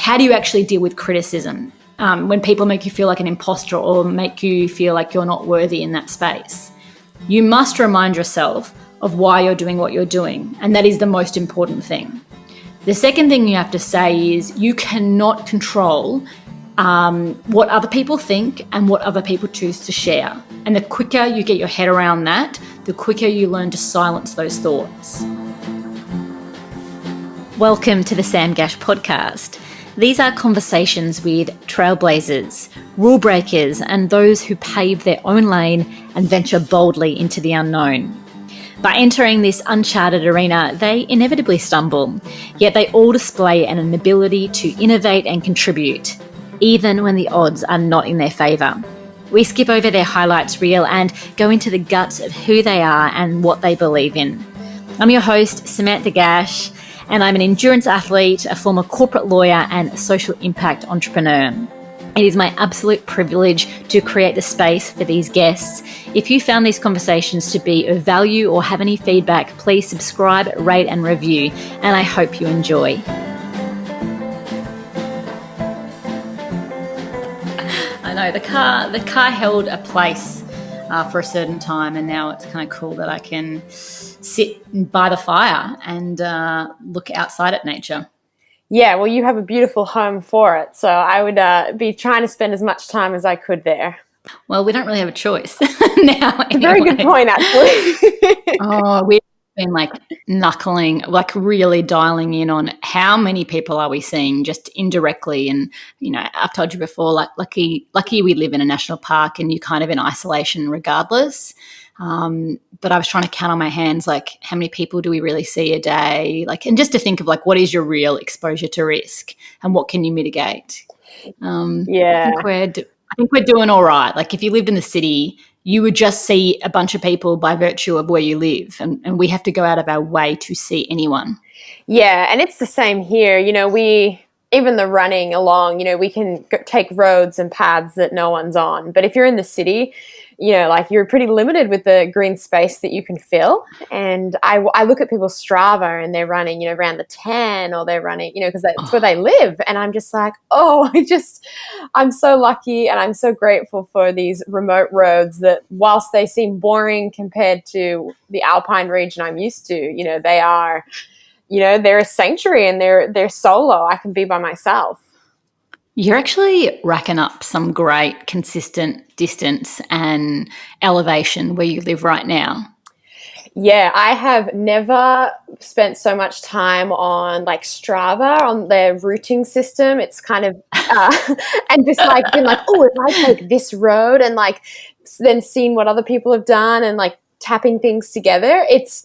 how do you actually deal with criticism when people make you feel like an imposter or make you feel like you're not worthy in that space? You must remind yourself of why you're doing what you're doing, and that is the most important thing. The second thing you have to say is you cannot control what other people think and what other people choose to share. And the quicker you get your head around that, the quicker you learn to silence those thoughts. Welcome to the Sam Gash Podcast. These are conversations with trailblazers, rule breakers, and those who pave their own lane and venture boldly into the unknown. By entering this uncharted arena, they inevitably stumble, yet they all display an ability to innovate and contribute, even when the odds are not in their favour. We skip over their highlights reel and go into the guts of who they are and what they believe in. I'm your host, Sam Gash, and I'm an endurance athlete, a former corporate lawyer, and social impact entrepreneur. It is my absolute privilege to create the space for these guests. If you found these conversations to be of value or have any feedback, please subscribe, rate, and review, and I hope you enjoy. I know the car held a place for a certain time, and now it's kind of cool that I can sit by the fire and look outside at nature. Yeah, well, you have a beautiful home for it, so I would be trying to spend as much time as I could there. Well, we don't really have a choice now. It's a very good point, actually. We've been knuckling, really dialing in on how many people are we seeing just indirectly. And, I've told you before, lucky we live in a national park and you're kind of in isolation regardless. But I was trying to count on my hands, how many people do we really see a day? And just to think of what is your real exposure to risk and what can you mitigate? Yeah. I think we're doing all right. If you lived in the city, you would just see a bunch of people by virtue of where you live. And we have to go out of our way to see anyone. Yeah. And it's the same here. Even the running along, we can take roads and paths that no one's on. But if you're in the city, you're pretty limited with the green space that you can fill. And I look at people's Strava and they're running, around the 10 or they're running, because that's where they live. And I'm just like, I'm so lucky and I'm so grateful for these remote roads that whilst they seem boring compared to the Alpine region I'm used to, they are, they're a sanctuary and they're solo. I can be by myself. You're actually racking up some great consistent distance and elevation where you live right now. Yeah, I have never spent so much time on Strava, on their routing system. It's kind of, and just been if I take this road and then seeing what other people have done and tapping things together. It's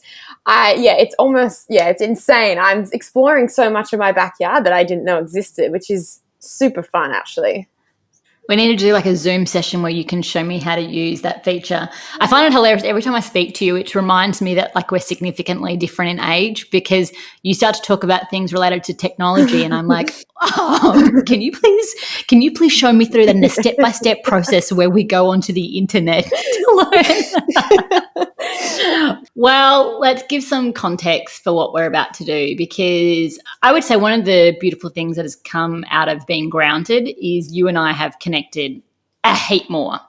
insane. I'm exploring so much of my backyard that I didn't know existed, which is super fun, actually. We need to do a Zoom session where you can show me how to use that feature. I find it hilarious every time I speak to you. It reminds me that we're significantly different in age because you start to talk about things related to technology and I'm can you please show me through the step-by-step process where we go onto the internet to learn? Well, let's give some context for what we're about to do because I would say one of the beautiful things that has come out of being grounded is you and I have connected a heap more.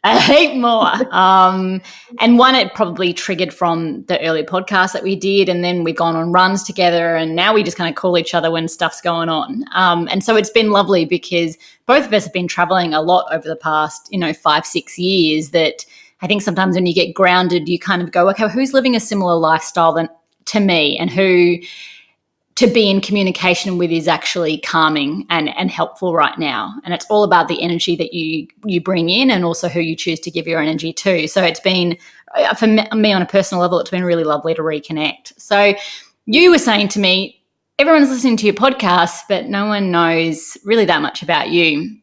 And one, it probably triggered from the early podcast that we did, and then we've gone on runs together, and now we just kind of call each other when stuff's going on. And so it's been lovely because both of us have been traveling a lot over the past, 5-6 years that I think sometimes when you get grounded, you kind of go, okay, well, who's living a similar lifestyle to me and who to be in communication with is actually calming and helpful right now. And it's all about the energy that you bring in and also who you choose to give your energy to. So it's been, for me on a personal level, it's been really lovely to reconnect. So you were saying to me, everyone's listening to your podcast, but no one knows really that much about you,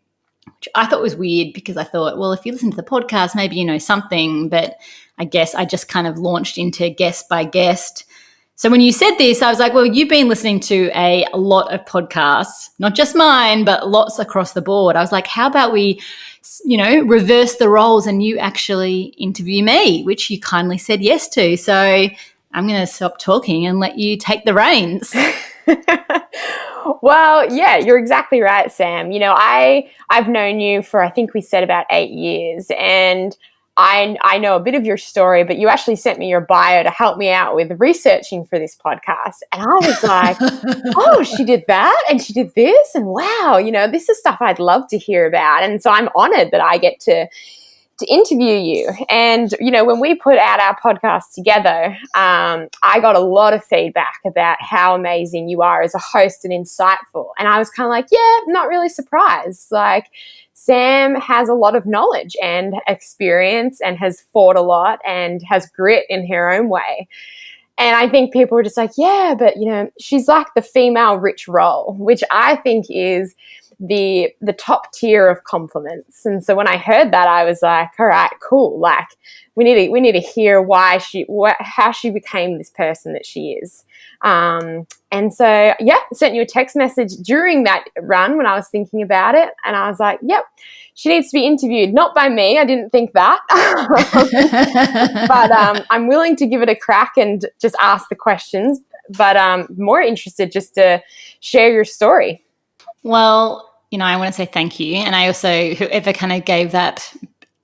which I thought was weird because I thought, well, if you listen to the podcast, maybe you know something, but I guess I just kind of launched into guest by guest. So when you said this, I was like, well, you've been listening to a lot of podcasts, not just mine, but lots across the board. I was like, how about we, reverse the roles and you actually interview me, which you kindly said yes to. So I'm going to stop talking and let you take the reins. Well, yeah, you're exactly right, Sam. I've known you for, I think we said about 8 years, and I know a bit of your story, but you actually sent me your bio to help me out with researching for this podcast. And I was like, oh, she did that and she did this, and wow, this is stuff I'd love to hear about. And so I'm honored that I get to interview you. And, when we put out our podcast together, I got a lot of feedback about how amazing you are as a host and insightful. And I was kind of like, yeah, not really surprised. Like, Sam has a lot of knowledge and experience and has fought a lot and has grit in her own way. And I think people were just like, yeah, but, she's like the female Rich Roll, which I think is the top tier of compliments. And so when I heard that, I was like, all right, cool. Like, we need to hear how she became this person that she is. And so, yeah, sent you a text message during that run when I was thinking about it. And I was like, yep, she needs to be interviewed. Not by me. I didn't think that. But I'm willing to give it a crack and just ask the questions. But more interested just to share your story. Well, I want to say thank you. And I also, whoever kind of gave that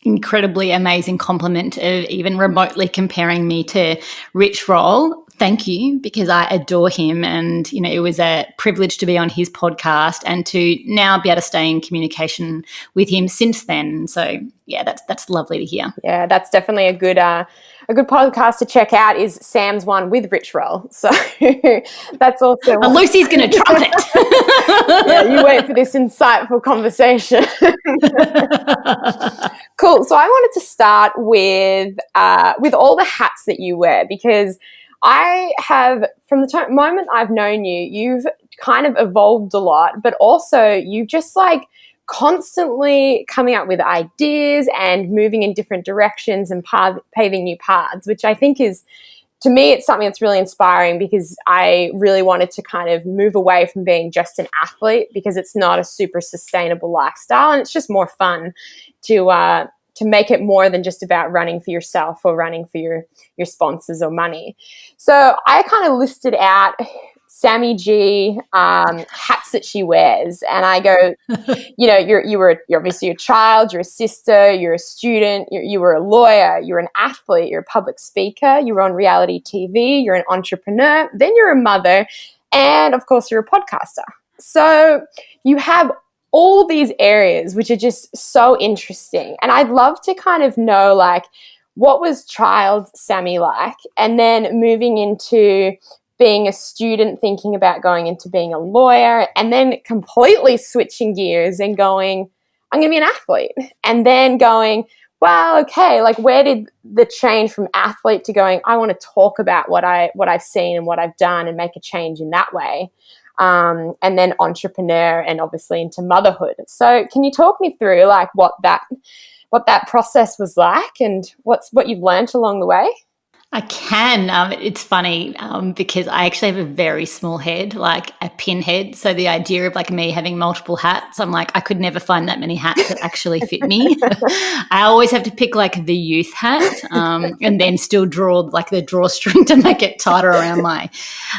incredibly amazing compliment of even remotely comparing me to Rich Roll, thank you, because I adore him. And, it was a privilege to be on his podcast and to now be able to stay in communication with him since then. So, yeah, that's lovely to hear. Yeah, that's definitely a good podcast to check out is Sam's one with Rich Roll. So that's also one. Lucy's going to trumpet. Yeah, you wait for this insightful conversation. Cool. So I wanted to start with all the hats that you wear, because I have, from the moment I've known you, you've kind of evolved a lot, but also you just like constantly coming up with ideas and moving in different directions and paving new paths, which I think is, to me, it's something that's really inspiring, because I really wanted to kind of move away from being just an athlete, because it's not a super sustainable lifestyle, and it's just more fun to make it more than just about running for yourself or running for your sponsors or money. So I kind of listed out Sammy G hats that she wears, and I go, you're obviously a child, you're a sister, you're a student, you were a lawyer, you're an athlete, you're a public speaker, you were on reality TV, you're an entrepreneur, then you're a mother, and of course you're a podcaster. So you have all these areas which are just so interesting, and I'd love to kind of know, like, what was child Sammy like, and then moving into being a student, thinking about going into being a lawyer, and then completely switching gears and going, I'm going to be an athlete. And then going, well, okay, like, where did the change from athlete to going, I want to talk about what I've seen and what I've done and make a change in that way. And then entrepreneur, and obviously into motherhood. So can you talk me through like what that process was like, and what you've learned along the way? I can. It's funny because I actually have a very small head, like a pinhead. So the idea of like me having multiple hats, I'm like, I could never find that many hats that actually fit me. I always have to pick like the youth hat and then still draw like the drawstring to make it tighter around my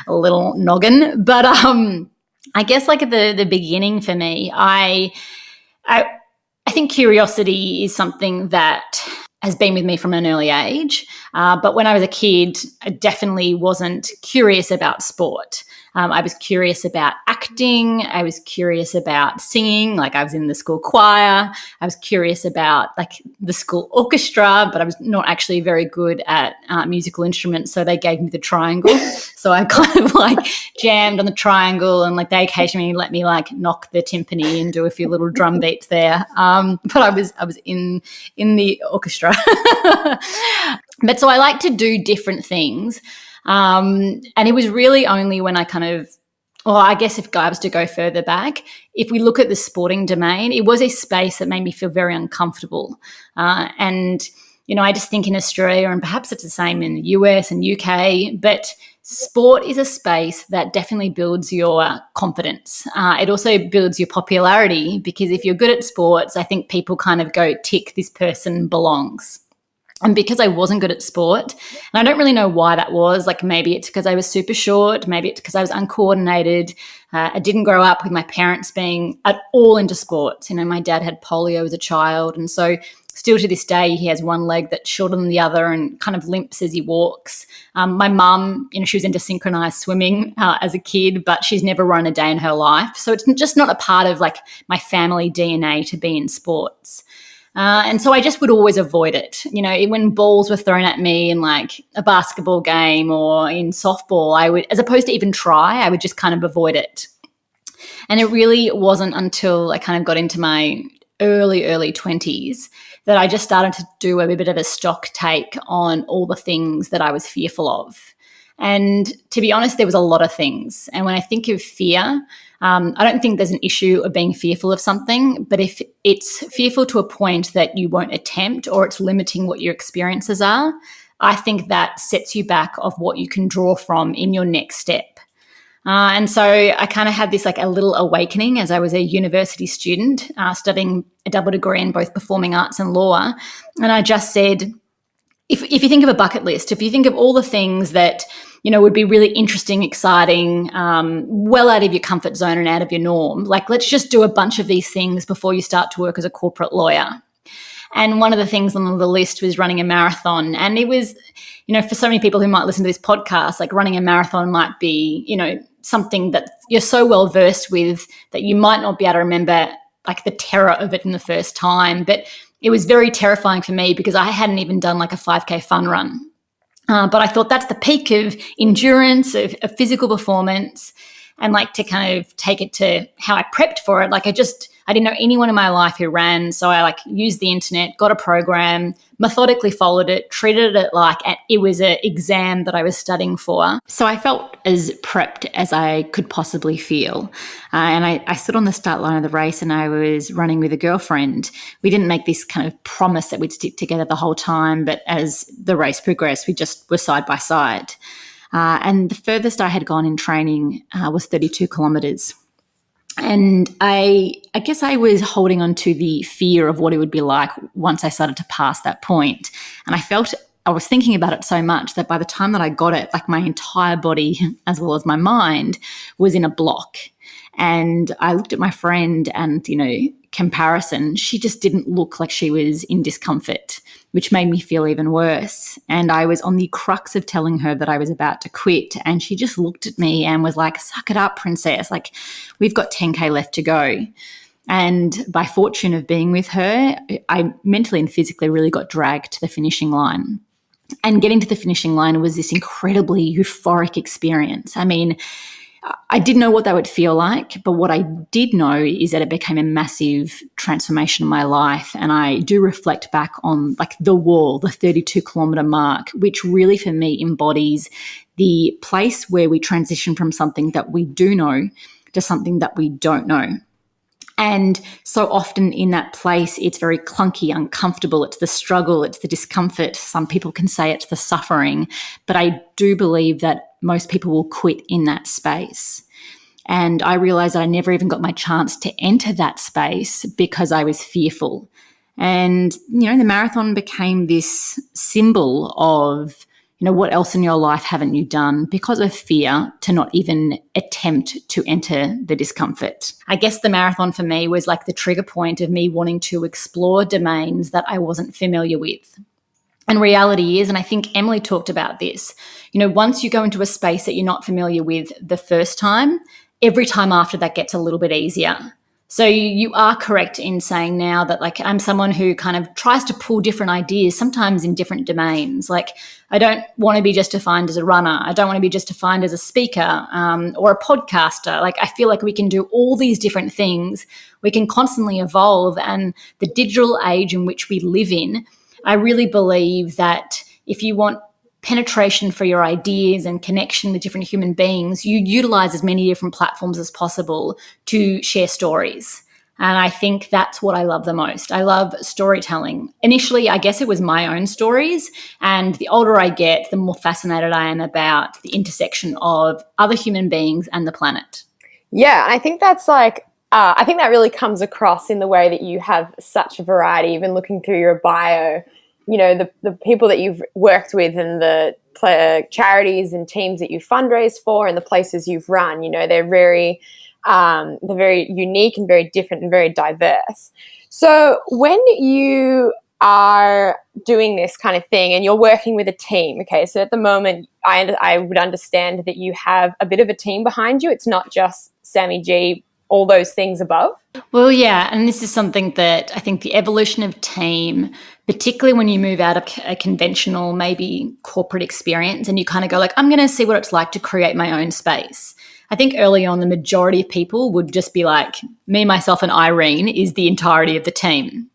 little noggin. But I guess like at the beginning for me, I think curiosity is something that has been with me from an early age. But when I was a kid, I definitely wasn't curious about sport. I was curious about acting. I was curious about singing. Like, I was in the school choir. I was curious about like the school orchestra, but I was not actually very good at musical instruments. So they gave me the triangle. So I kind of like jammed on the triangle, and like they occasionally let me like knock the timpani and do a few little drum beats there. But I was in the orchestra. But so I like to do different things. And it was really only when I I guess if I was to go further back, if we look at the sporting domain, it was a space that made me feel very uncomfortable. And, I just think in Australia, and perhaps it's the same in the US and UK, but sport is a space that definitely builds your confidence. It also builds your popularity, because if you're good at sports, I think people kind of go, tick, this person belongs. And because I wasn't good at sport, and I don't really know why that was, like maybe it's because I was super short, maybe it's because I was uncoordinated. I didn't grow up with my parents being at all into sports. You know, my dad had polio as a child, and so still to this day, he has one leg that's shorter than the other and kind of limps as he walks. My mum, you know, she was into synchronized swimming as a kid, but she's never run a day in her life. So it's just not a part of like my family DNA to be in sports. And so I just would always avoid it. You know, when balls were thrown at me in like a basketball game or in softball, I would, as opposed to even try, I would just kind of avoid it. And it really wasn't until I kind of got into my early 20s that I just started to do a bit of a stock take on all the things that I was fearful of. And to be honest, there was a lot of things. And when I think of fear, I don't think there's an issue of being fearful of something, but if it's fearful to a point that you won't attempt or it's limiting what your experiences are, I think that sets you back of what you can draw from in your next step. And so I kind of had this like a little awakening as I was a university student studying a double degree in both performing arts and law. And I just said, if you think of a bucket list, if you think of all the things that, you know, would be really interesting, exciting, well out of your comfort zone and out of your norm, like let's just do a bunch of these things before you start to work as a corporate lawyer. And one of the things on the list was running a marathon. And it was, you know, for so many people who might listen to this podcast, like running a marathon might be, you know, something that you're so well versed with that you might not be able to remember like the terror of it in the first time. But it was very terrifying for me because I hadn't even done like a 5K fun run. But I thought that's the peak of endurance, of physical performance, and like to kind of take it to how I prepped for it. Like I didn't know anyone in my life who ran. So I like used the internet, got a program, methodically followed it, treated it like it was an exam that I was studying for. So I felt as prepped as I could possibly feel. And I stood on the start line of the race and I was running with a girlfriend. We didn't make this kind of promise that we'd stick together the whole time, but as the race progressed, we just were side by side. And the furthest I had gone in training was 32 kilometres. And I guess I was holding on to the fear of what it would be like once I started to pass that point. And I was thinking about it so much that by the time that I got it, like my entire body, as well as my mind, was in a block. And I looked at my friend and, you know, comparison, she just didn't look like she was in discomfort, which made me feel even worse. And I was on the crux of telling her that I was about to quit. And she just looked at me and was like, suck it up, princess. Like, we've got 10K left to go. And by fortune of being with her, I mentally and physically really got dragged to the finishing line. And getting to the finishing line was this incredibly euphoric experience. I mean, I didn't know what that would feel like, but what I did know is that it became a massive transformation in my life. And I do reflect back on like the wall, the 32-kilometre mark, which really for me embodies the place where we transition from something that we do know to something that we don't know. And so often in that place, it's very clunky, uncomfortable. It's the struggle, it's the discomfort. Some people can say it's the suffering, but I do believe that most people will quit in that space. And I realized that I never even got my chance to enter that space because I was fearful. And, you know, the marathon became this symbol of, you know, what else in your life haven't you done because of fear to not even attempt to enter the discomfort. I guess the marathon for me was like the trigger point of me wanting to explore domains that I wasn't familiar with. And reality is, and I think Emily talked about this, you know, once you go into a space that you're not familiar with the first time, every time after that gets a little bit easier. So you are correct in saying now that like I'm someone who kind of tries to pull different ideas, sometimes in different domains. Like I don't want to be just defined as a runner. I don't want to be just defined as a speaker or a podcaster. Like I feel like we can do all these different things. We can constantly evolve. And the digital age in which we live in, I really believe that if you want penetration for your ideas and connection with different human beings, you utilize as many different platforms as possible to share stories. And I think that's what I love the most. I love storytelling. Initially, I guess it was my own stories. And the older I get, the more fascinated I am about the intersection of other human beings and the planet. Yeah, I think that's like, I think that really comes across in the way that you have such a variety, even looking through your bio. the people that you've worked with and the charities and teams that you've fundraised for and the places you've run, they're very unique and very different and very diverse. So when you are doing this kind of thing and you're working with a team, okay, so at the moment I would understand that you have a bit of a team behind you. It's not just Sammy G, all those things above. Well, yeah, and this is something that I think the evolution of team, particularly when you move out of a conventional, maybe corporate experience and you kind of go like, I'm going to see what it's like to create my own space. I think early on, the majority of people would just be like, me, myself, and Irene is the entirety of the team.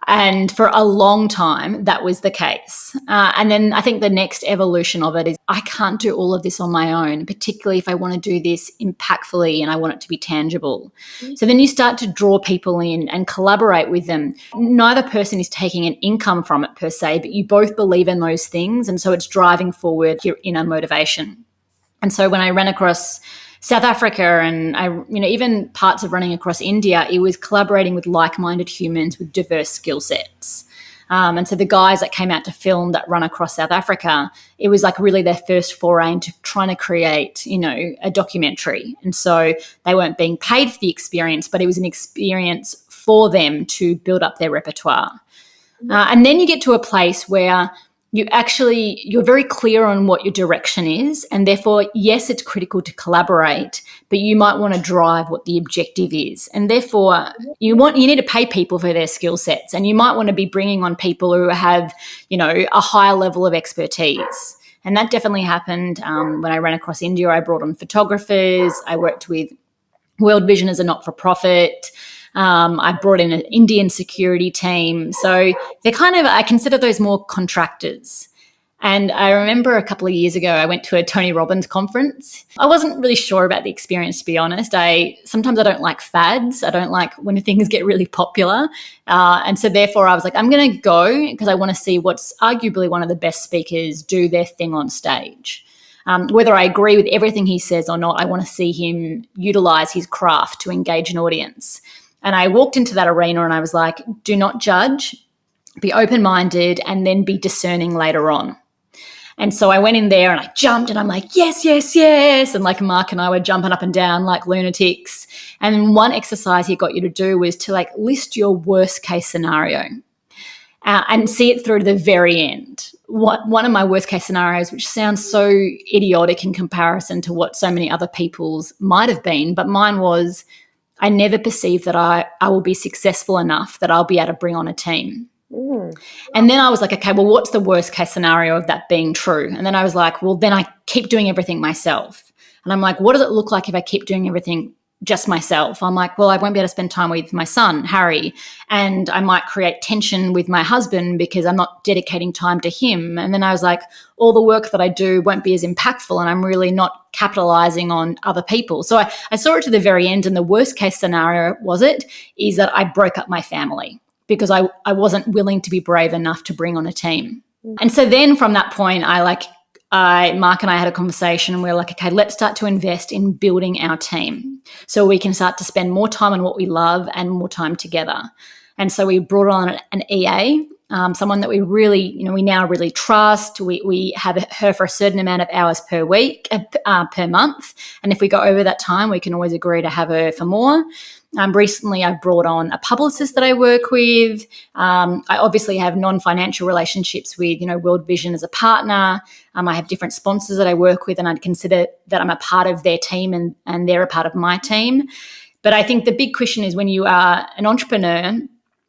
And for a long time, that was the case. And then I think the next evolution of it is I can't do all of this on my own, particularly if I want to do this impactfully and I want it to be tangible. So then you start to draw people in and collaborate with them. Neither person is taking an income from it per se, but you both believe in those things. And so it's driving forward your inner motivation. And so when I ran across South Africa and even parts of running across India, it was collaborating with like-minded humans with diverse skill sets. And so the guys that came out to film that run across South Africa, it was like really their first foray into trying to create, a documentary. And so they weren't being paid for the experience, but it was an experience for them to build up their repertoire. And then you get to a place where you're very clear on what your direction is. And therefore, yes, it's critical to collaborate, but you might want to drive what the objective is. And therefore, you need to pay people for their skill sets. And you might want to be bringing on people who have, a higher level of expertise. And that definitely happened when I ran across India. I brought on photographers. I worked with World Vision as a not-for-profit. I brought in an Indian security team. So they're I consider those more contractors. And I remember a couple of years ago, I went to a Tony Robbins conference. I wasn't really sure about the experience, to be honest. Sometimes I don't like fads. I don't like when things get really popular. And so therefore I was like, I'm going to go because I want to see what's arguably one of the best speakers do their thing on stage. Whether I agree with everything he says or not, I want to see him utilize his craft to engage an audience. And I walked into that arena and I was like, do not judge, be open-minded, and then be discerning later on. And so I went in there and I jumped and I'm like, yes, yes, yes. And like Mark and I were jumping up and down like lunatics. And one exercise he got you to do was to list your worst case scenario and see it through to the very end. One of my worst case scenarios, which sounds so idiotic in comparison to what so many other people's might have been, but mine was, I never perceived that I will be successful enough that I'll be able to bring on a team. And then I was like, okay, well, what's the worst case scenario of that being true? And then I was like, well, then I keep doing everything myself. And I'm like, what does it look like if I keep doing everything just myself? I'm like, well, I won't be able to spend time with my son, Harry, and I might create tension with my husband because I'm not dedicating time to him. And then I was like, all the work that I do won't be as impactful and I'm really not capitalizing on other people. So I saw it to the very end, and the worst case scenario is that I broke up my family because I wasn't willing to be brave enough to bring on a team. And so then from that point, Mark and I had a conversation and we were like, okay, let's start to invest in building our team so we can start to spend more time on what we love and more time together. And so we brought on an EA, someone that we really, we now really trust. We have her for a certain amount of hours per week, per month. And if we go over that time, we can always agree to have her for more. Recently, I've brought on a publicist that I work with. I obviously have non-financial relationships with, World Vision as a partner. I have different sponsors that I work with, and I'd consider that I'm a part of their team and they're a part of my team. But I think the big question is when you are an entrepreneur,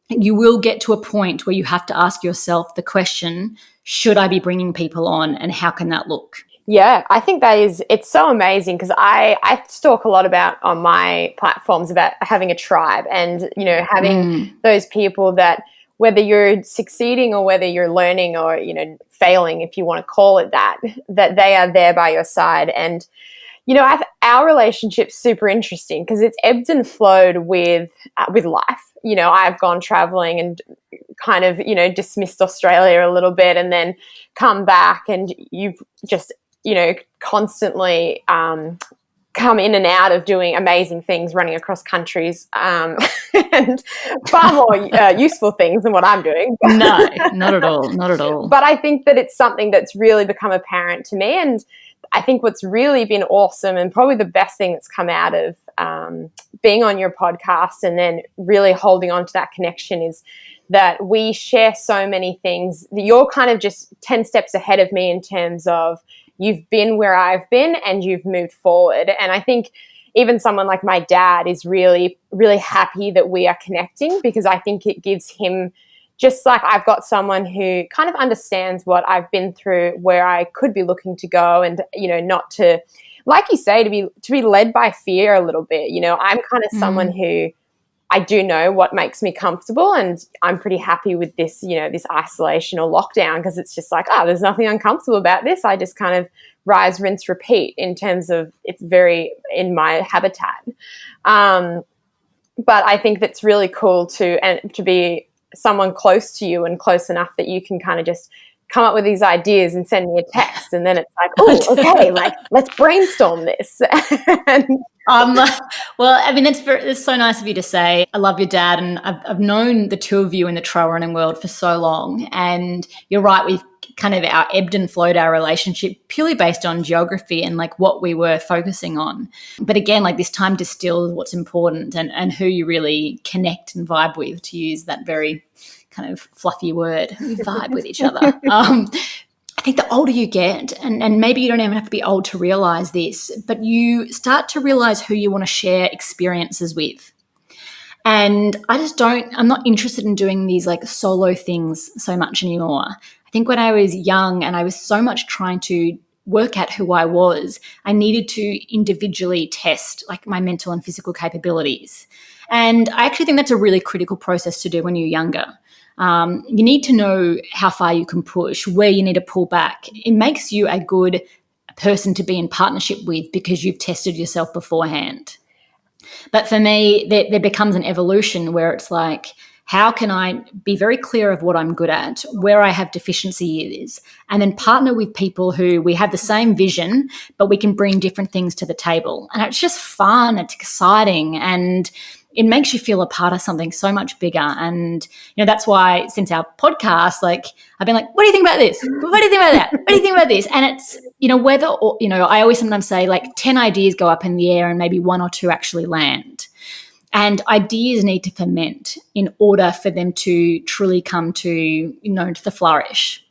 you will get to a point where you have to ask yourself the question, should I be bringing people on and how can that look? Yeah, I think it's so amazing because I talk a lot about on my platforms about having a tribe and, having those people that whether you're succeeding or whether you're learning or, failing, if you want to call it that they are there by your side. And, our relationship's super interesting because it's ebbed and flowed with life. I've gone traveling and kind of, dismissed Australia a little bit and then come back and you've just, constantly come in and out of doing amazing things, running across countries, and far more useful things than what I'm doing. No, not at all. Not at all. But I think that it's something that's really become apparent to me. And I think what's really been awesome and probably the best thing that's come out of being on your podcast and then really holding on to that connection is that we share so many things. You're kind of just 10 steps ahead of me in terms of you've been where I've been and you've moved forward. And I think even someone like my dad is really, really happy that we are connecting, because I think it gives him, just like I've got someone who kind of understands what I've been through, where I could be looking to go, and, you know, not to, like you say, to be led by fear a little bit. You know, I'm kind of someone who I do know what makes me comfortable, and I'm pretty happy with this, you know, this isolation or lockdown, because it's just like, there's nothing uncomfortable about this. I just kind of rise, rinse, repeat in terms of it's very in my habitat. But I think that's really cool to be someone close to you and close enough that you can kind of just come up with these ideas and send me a text, and then it's like, oh, okay, like let's brainstorm this. Well, I mean, it's so nice of you to say. I love your dad, and I've known the two of you in the trail running world for so long. And you're right, we've kind of our ebbed and flowed our relationship purely based on geography and like what we were focusing on. But again, like this time distilled what's important and who you really connect and vibe with, to use that very kind of fluffy word, we vibe with each other. I think the older you get, and maybe you don't even have to be old to realize this, but you start to realize who you want to share experiences with. And I'm not interested in doing these like solo things so much anymore. I think when I was young and I was so much trying to work out who I was, I needed to individually test like my mental and physical capabilities. And I actually think that's a really critical process to do when you're younger. You need to know how far you can push, where you need to pull back. It makes you a good person to be in partnership with because you've tested yourself beforehand. But for me, there becomes an evolution where it's like, how can I be very clear of what I'm good at, where I have deficiency is, and then partner with people who we have the same vision, but we can bring different things to the table. And it's just fun, it's exciting, and it makes you feel a part of something so much bigger. And, you know, that's why since our podcast, like I've been like, what do you think about this? What do you think about that? What do you think about this? And it's, you know, whether, or, you know, I always sometimes say like 10 ideas go up in the air and maybe one or two actually land. And ideas need to ferment in order for them to truly come to, you know, to the flourish.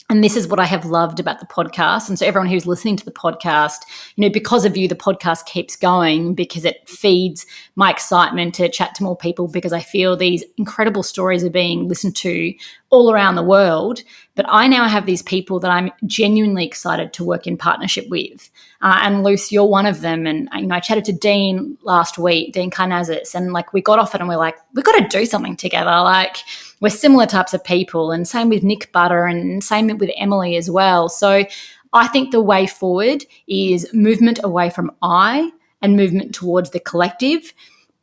And this is what I have loved about the podcast. And so everyone who's listening to the podcast, you know, because of you, the podcast keeps going because it feeds my excitement to chat to more people, because I feel these incredible stories are being listened to all around the world. But I now have these people that I'm genuinely excited to work in partnership with. And Luce, you're one of them. And, you know, I chatted to Dean last week, Dean Karnazis, and like we got off it and we're like, we've got to do something together. Like we're similar types of people, and same with Nick Butter and same with Emily as well. So I think the way forward is movement away from I and movement towards the collective.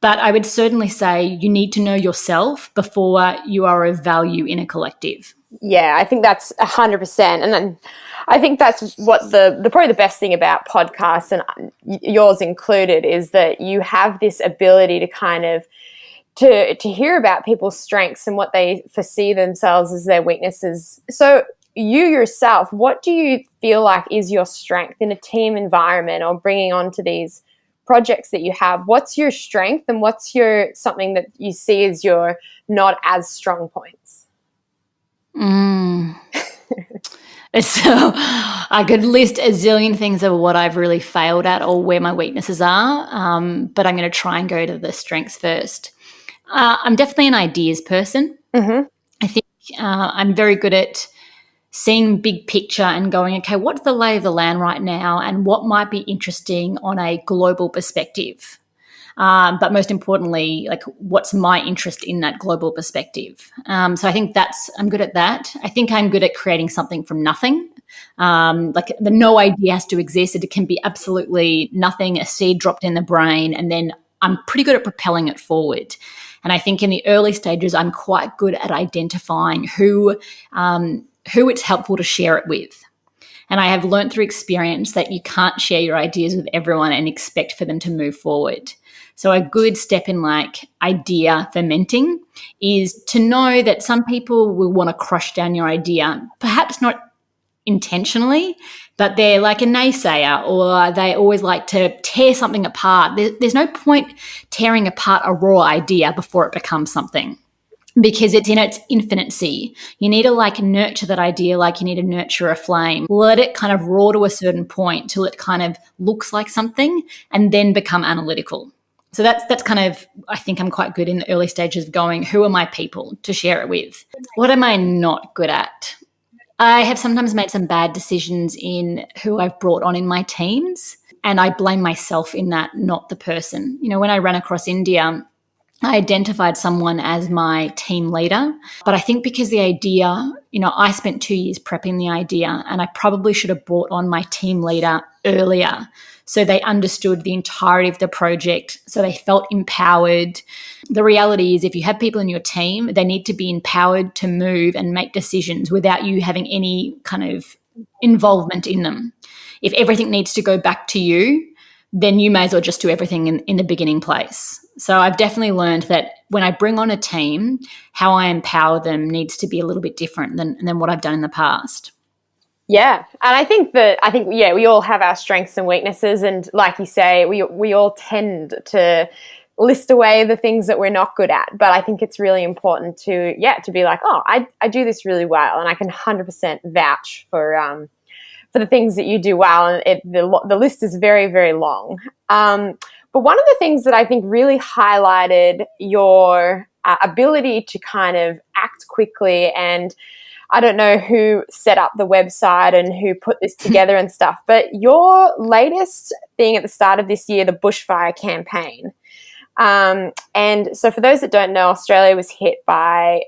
But I would certainly say you need to know yourself before you are of value in a collective. Yeah, I think that's 100%. And then I think that's what the probably the best thing about podcasts, and yours included, is that you have this ability to kind of to hear about people's strengths and what they foresee themselves as their weaknesses. So you yourself, what do you feel like is your strength in a team environment or bringing on to these projects that you have? What's your strength and what's your something that you see as your not as strong points? So I could list a zillion things of what I've really failed at or where my weaknesses are, but I'm going to try and go to the strengths first. I'm definitely an ideas person. Mm-hmm. I think I'm very good at seeing big picture and going, okay, what's the lay of the land right now and what might be interesting on a global perspective? But most importantly, like what's my interest in that global perspective? So I think I'm good at that. I think I'm good at creating something from nothing. Like the no idea has to exist. It can be absolutely nothing, a seed dropped in the brain, and then I'm pretty good at propelling it forward. And I think in the early stages, I'm quite good at identifying who it's helpful to share it with. And I have learned through experience that you can't share your ideas with everyone and expect for them to move forward. So a good step in like idea fermenting is to know that some people will want to crush down your idea, perhaps not intentionally, but they're like a naysayer, or they always like to tear something apart. There's no point tearing apart a raw idea before it becomes something, because it's in its infancy. You need to like nurture that idea like you need to nurture a flame. Let it kind of raw to a certain point till it kind of looks like something, and then become analytical. So that's kind of, I think I'm quite good in the early stages of going, who are my people to share it with? What am I not good at? I have sometimes made some bad decisions in who I've brought on in my teams, and I blame myself in that, not the person. You know, when I ran across India, I identified someone as my team leader, but I think because the idea, you know, I spent 2 years prepping the idea, and I probably should have brought on my team leader earlier so they understood the entirety of the project, so they felt empowered. The reality is, if you have people in your team, they need to be empowered to move and make decisions without you having any kind of involvement in them. If everything needs to go back to you, then you may as well just do everything in the beginning place. So I've definitely learned that when I bring on a team, how I empower them needs to be a little bit different than what I've done in the past. Yeah. And I think we all have our strengths and weaknesses. And like you say, we all tend to list away the things that we're not good at. But I think it's really important to be like, oh, I do this really well. And I can 100% vouch for the things that you do well. And the list is very, very long. But one of the things that I think really highlighted your ability to kind of act quickly, and I don't know who set up the website and who put this together and stuff, but your latest thing at the start of this year, the bushfire campaign. And so for those that don't know, Australia was hit by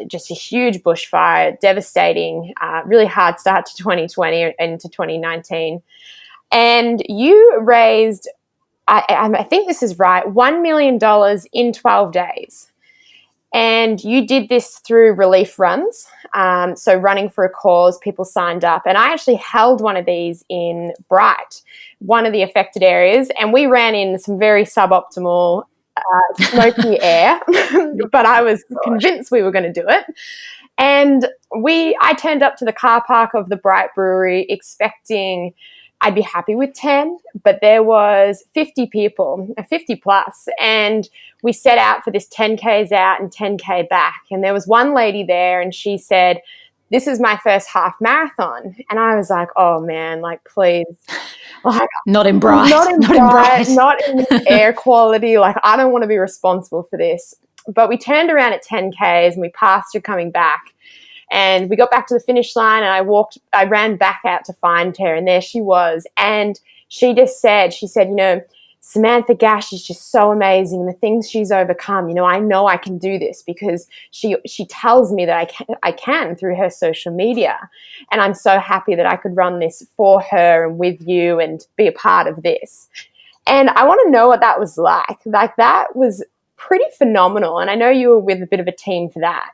just a huge bushfire, devastating, really hard start to 2020 and to 2019. And you raised, I think this is right, $1 million in 12 days. And you did this through relief runs. So running for a cause, people signed up. And I actually held one of these in Bright, one of the affected areas. And we ran in some very suboptimal, smoky air. But I was convinced we were going to do it. And I turned up to the car park of the Bright Brewery expecting I'd be happy with 10, but there was 50 people, 50 plus, and we set out for this 10Ks out and 10K back. And there was one lady there, and she said, "This is my first half marathon." And I was like, oh man, like, please. Like, not in Bright. Not in the air quality. Like, I don't want to be responsible for this. But we turned around at 10Ks and we passed her coming back. And we got back to the finish line, and I ran back out to find her, and there she was. And she said, you know, Samantha Gash is just so amazing, and the things she's overcome, you know I can do this because she tells me that I can through her social media. And I'm so happy that I could run this for her and with you and be a part of this. And I want to know what that was like. Like, that was pretty phenomenal. And I know you were with a bit of a team for that.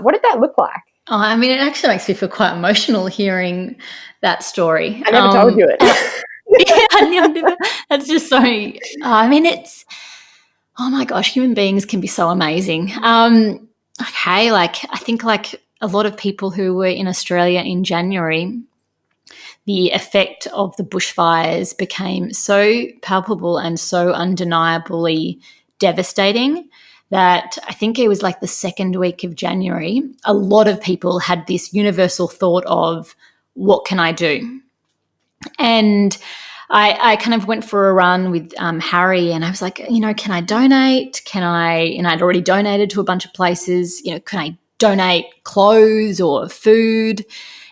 What did that look like? Oh, I mean, it actually makes me feel quite emotional hearing that story. I never told you it. Yeah, that's just so, I mean, oh my gosh, human beings can be so amazing. Okay, like, I think like a lot of people who were in Australia in January, the effect of the bushfires became so palpable and so undeniably devastating that I think it was like the second week of January, a lot of people had this universal thought of, what can I do? And I kind of went for a run with Harry, and I was like, you know, can I donate? And I'd already donated to a bunch of places, you know, can I donate clothes or food?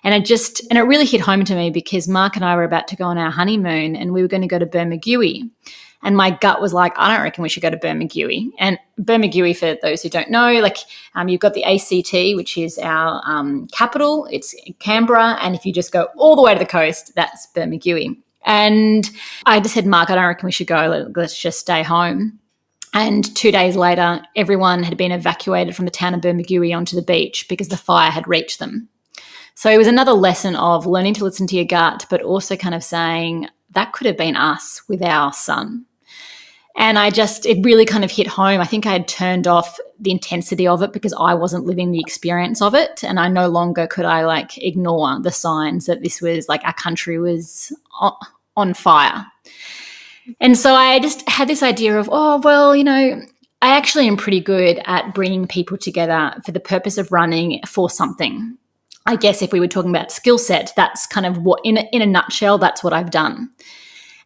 And it really hit home to me because Mark and I were about to go on our honeymoon, and we were going to go to Bermagui. And my gut was like, I don't reckon we should go to Bermagui. And Bermagui, for those who don't know, like, you've got the ACT, which is our capital. It's Canberra. And if you just go all the way to the coast, that's Bermagui. And I just said, Mark, I don't reckon we should go. Let's just stay home. And 2 days later, everyone had been evacuated from the town of Bermagui onto the beach because the fire had reached them. So it was another lesson of learning to listen to your gut, but also kind of saying that could have been us with our son. And it really kind of hit home. I think I had turned off the intensity of it because I wasn't living the experience of it. And I no longer could I ignore the signs that this was our country was on fire. And so I just had this idea of, I actually am pretty good at bringing people together for the purpose of running for something. I guess if we were talking about skill set, that's kind of what, in a nutshell, that's what I've done.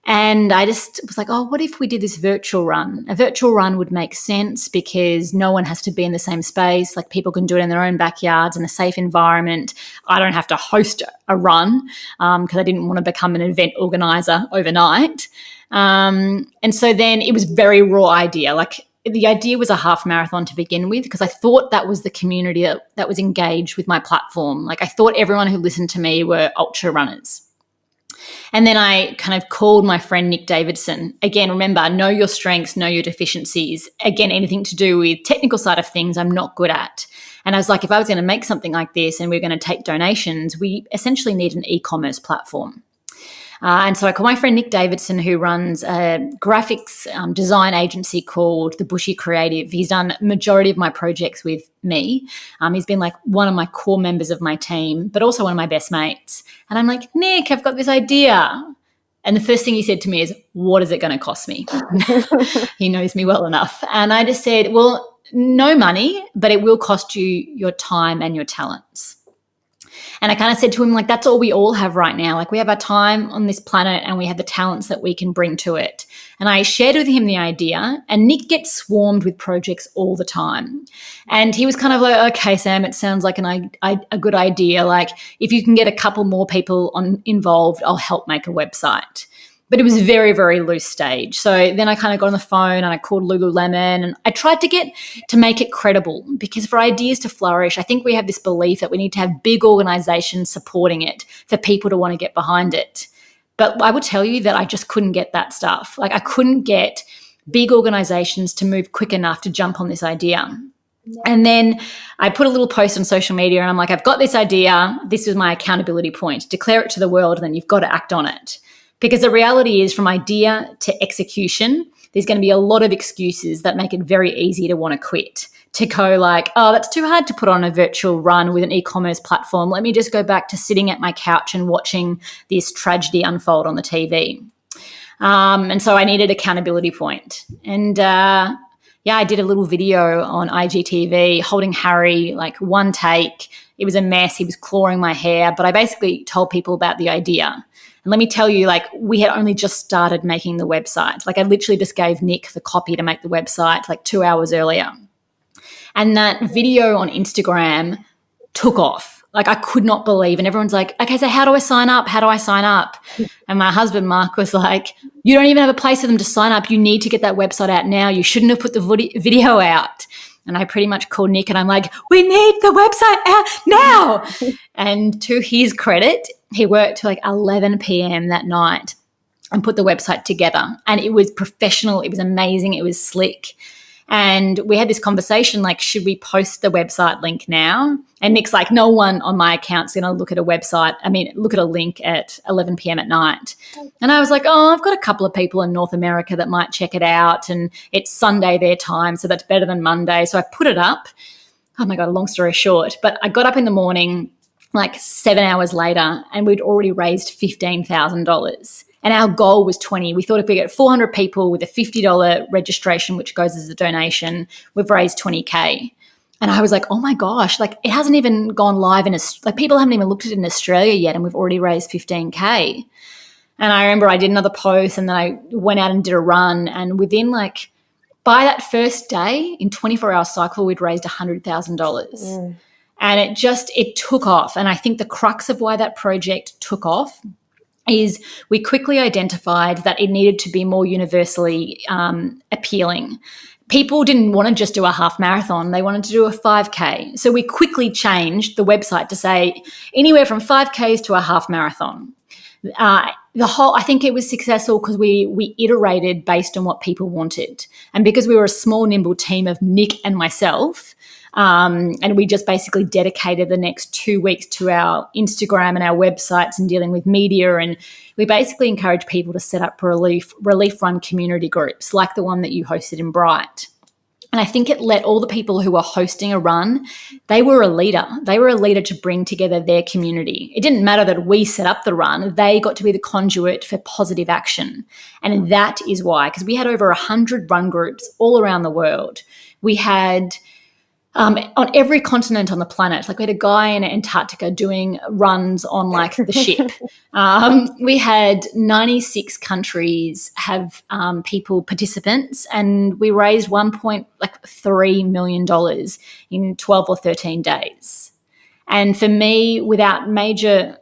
And I just was like, what if we did this virtual run? A virtual run would make sense because no one has to be in the same space. People can do it in their own backyards in a safe environment. I don't have to host a run because I didn't want to become an event organizer overnight. And so then it was very raw idea. The idea was a half marathon to begin with because I thought that was the community that was engaged with my platform. I thought everyone who listened to me were ultra runners. And then I kind of called my friend Nick Davidson. Again, remember, know your strengths, know your deficiencies. Again, anything to do with technical side of things I'm not good at. And I was like, if I was going to make something like this and we're going to take donations, we essentially need an e-commerce platform. And so I called my friend Nick Davidson, who runs a graphics design agency called The Bushy Creative. He's done majority of my projects with me. He's been one of my core members of my team, but also one of my best mates. And I'm like, Nick, I've got this idea. And the first thing he said to me is, what is it going to cost me? He knows me well enough. And I just said, well, no money, but it will cost you your time and your talents. And I kind of said to him, that's all we all have right now. We have our time on this planet and we have the talents that we can bring to it. And I shared with him the idea, and Nick gets swarmed with projects all the time. And he was kind of like, okay, Sam, it sounds like a good idea. If you can get a couple more people involved, I'll help make a website. But it was very, very loose stage. So then I kind of got on the phone and I called Lululemon and I tried to make it credible because for ideas to flourish, I think we have this belief that we need to have big organizations supporting it for people to want to get behind it. But I would tell you that I just couldn't get that stuff. I couldn't get big organizations to move quick enough to jump on this idea. And then I put a little post on social media and I'm like, I've got this idea. This is my accountability point. Declare it to the world and then you've got to act on it. Because the reality is from idea to execution, there's going to be a lot of excuses that make it very easy to want to quit, to go that's too hard to put on a virtual run with an e-commerce platform. Let me just go back to sitting at my couch and watching this tragedy unfold on the TV. And so I needed accountability point. And I did a little video on IGTV holding Harry, one take. It was a mess. He was clawing my hair, but I basically told people about the idea. And let me tell you, we had only just started making the website. I literally just gave Nick the copy to make the website 2 hours earlier. And that video on Instagram took off. I could not believe. And everyone's like, okay, so how do I sign up? How do I sign up? And my husband, Mark, was like, you don't even have a place for them to sign up. You need to get that website out now. You shouldn't have put the video out. And I pretty much called Nick and I'm like, we need the website out now. And to his credit, he worked till 11 p.m. that night and put the website together. And it was professional. It was amazing. It was slick. And we had this conversation, should we post the website link now? And Nick's like, no one on my account's going to look at a link at 11 p.m. at night. And I was like, I've got a couple of people in North America that might check it out. And it's Sunday their time, so that's better than Monday. So I put it up. Oh my God, long story short. But I got up in the morning, 7 hours later, and we'd already raised $15,000. And our goal was 20. We thought if we get 400 people with a $50 registration, which goes as a donation, we've raised 20K. And I was like, oh my gosh, it hasn't even gone live people haven't even looked at it in Australia yet and we've already raised 15K. And I remember I did another post and then I went out and did a run. And within by that first day, in 24-hour cycle, we'd raised $100,000. And it took off. And I think the crux of why that project took off is we quickly identified that it needed to be more universally appealing. People didn't want to just do a half marathon. They wanted to do a 5K. So we quickly changed the website to say anywhere from 5Ks to a half marathon. I think it was successful because we iterated based on what people wanted. And because we were a small, nimble team of Nick and myself, and we just basically dedicated the next 2 weeks to our Instagram and our websites and dealing with media. And we basically encouraged people to set up relief run community groups like the one that you hosted in Bright. And I think it let all the people who were hosting a run, they were a leader. They were a leader to bring together their community. It didn't matter that we set up the run. They got to be the conduit for positive action. And that is why, because we had over 100 run groups all around the world. We had on every continent on the planet. Like we had a guy in Antarctica doing runs on like the ship. We had 96 countries have participants, and we raised $1.3 million in 12 or 13 days. And for me, without major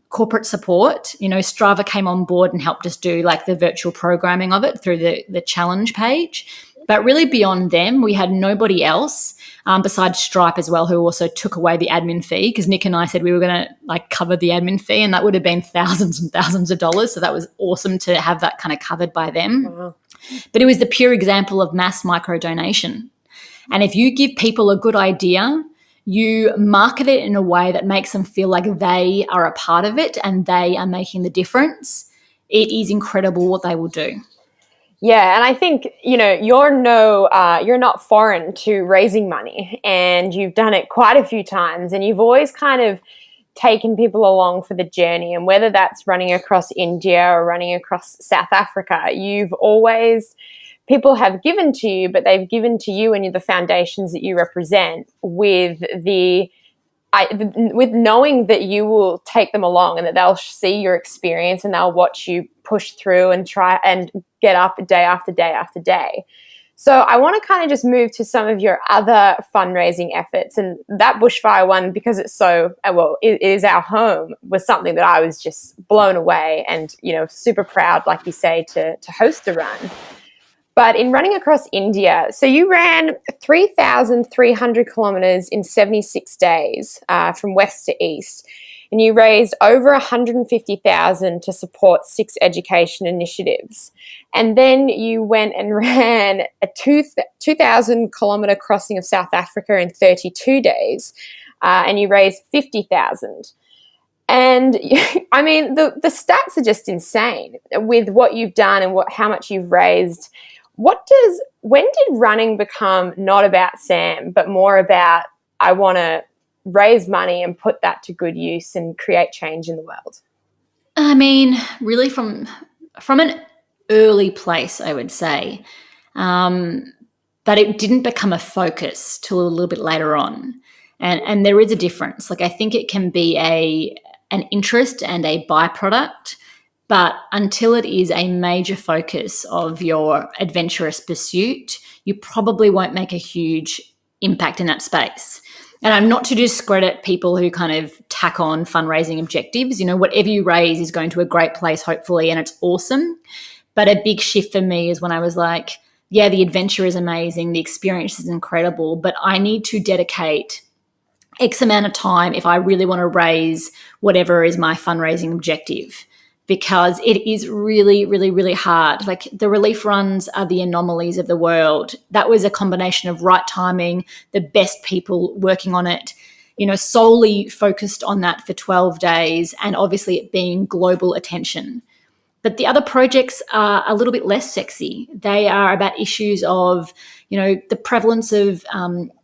corporate support, Strava came on board and helped us do like the virtual programming of it through the challenge page. But really beyond them, we had nobody else besides Stripe as well, who also took away the admin fee, because Nick and I said we were going to like cover the admin fee, and that would have been thousands and thousands of dollars. So that was awesome to have that kind of covered by them. Wow. But it was the pure example of mass micro donation. And if you give people a good idea, you market it in a way that makes them feel like they are a part of it and they are making the difference, it is incredible what they will do. Yeah, and I think, you're not foreign to raising money, and you've done it quite a few times, and you've always kind of taken people along for the journey. And whether that's running across India or running across South Africa, people have given to you, but they've given to you and the foundations that you represent with knowing that you will take them along and that they'll see your experience and they'll watch you push through and try and get up day after day after day. So I want to kind of just move to some of your other fundraising efforts. And that bushfire one, because it's it is our home, was something that I was just blown away and, super proud, like you say, to host the run. But in running across India, so you ran 3,300 kilometers in 76 days from west to east, and you raised over $150,000 to support 6 education initiatives. And then you went and ran a 2,000 kilometer crossing of South Africa in 32 days, and you raised $50,000. And I mean, the stats are just insane with what you've done and how much you've raised. When did running become not about Sam, but more about, I want to raise money and put that to good use and create change in the world? I mean, really from an early place, I would say. But it didn't become a focus till a little bit later on. And there is a difference. Like I think it can be an interest and a byproduct, but until it is a major focus of your adventurous pursuit, you probably won't make a huge impact in that space. And I'm not to discredit people who kind of tack on fundraising objectives. Whatever you raise is going to a great place, hopefully, and it's awesome. But a big shift for me is when I was like, yeah, the adventure is amazing, the experience is incredible, but I need to dedicate X amount of time if I really want to raise whatever is my fundraising objective, because it is really, really, really hard. Like the relief runs are the anomalies of the world. That was a combination of right timing, the best people working on it, solely focused on that for 12 days, and obviously it being global attention. But the other projects are a little bit less sexy. They are about issues of, the prevalence of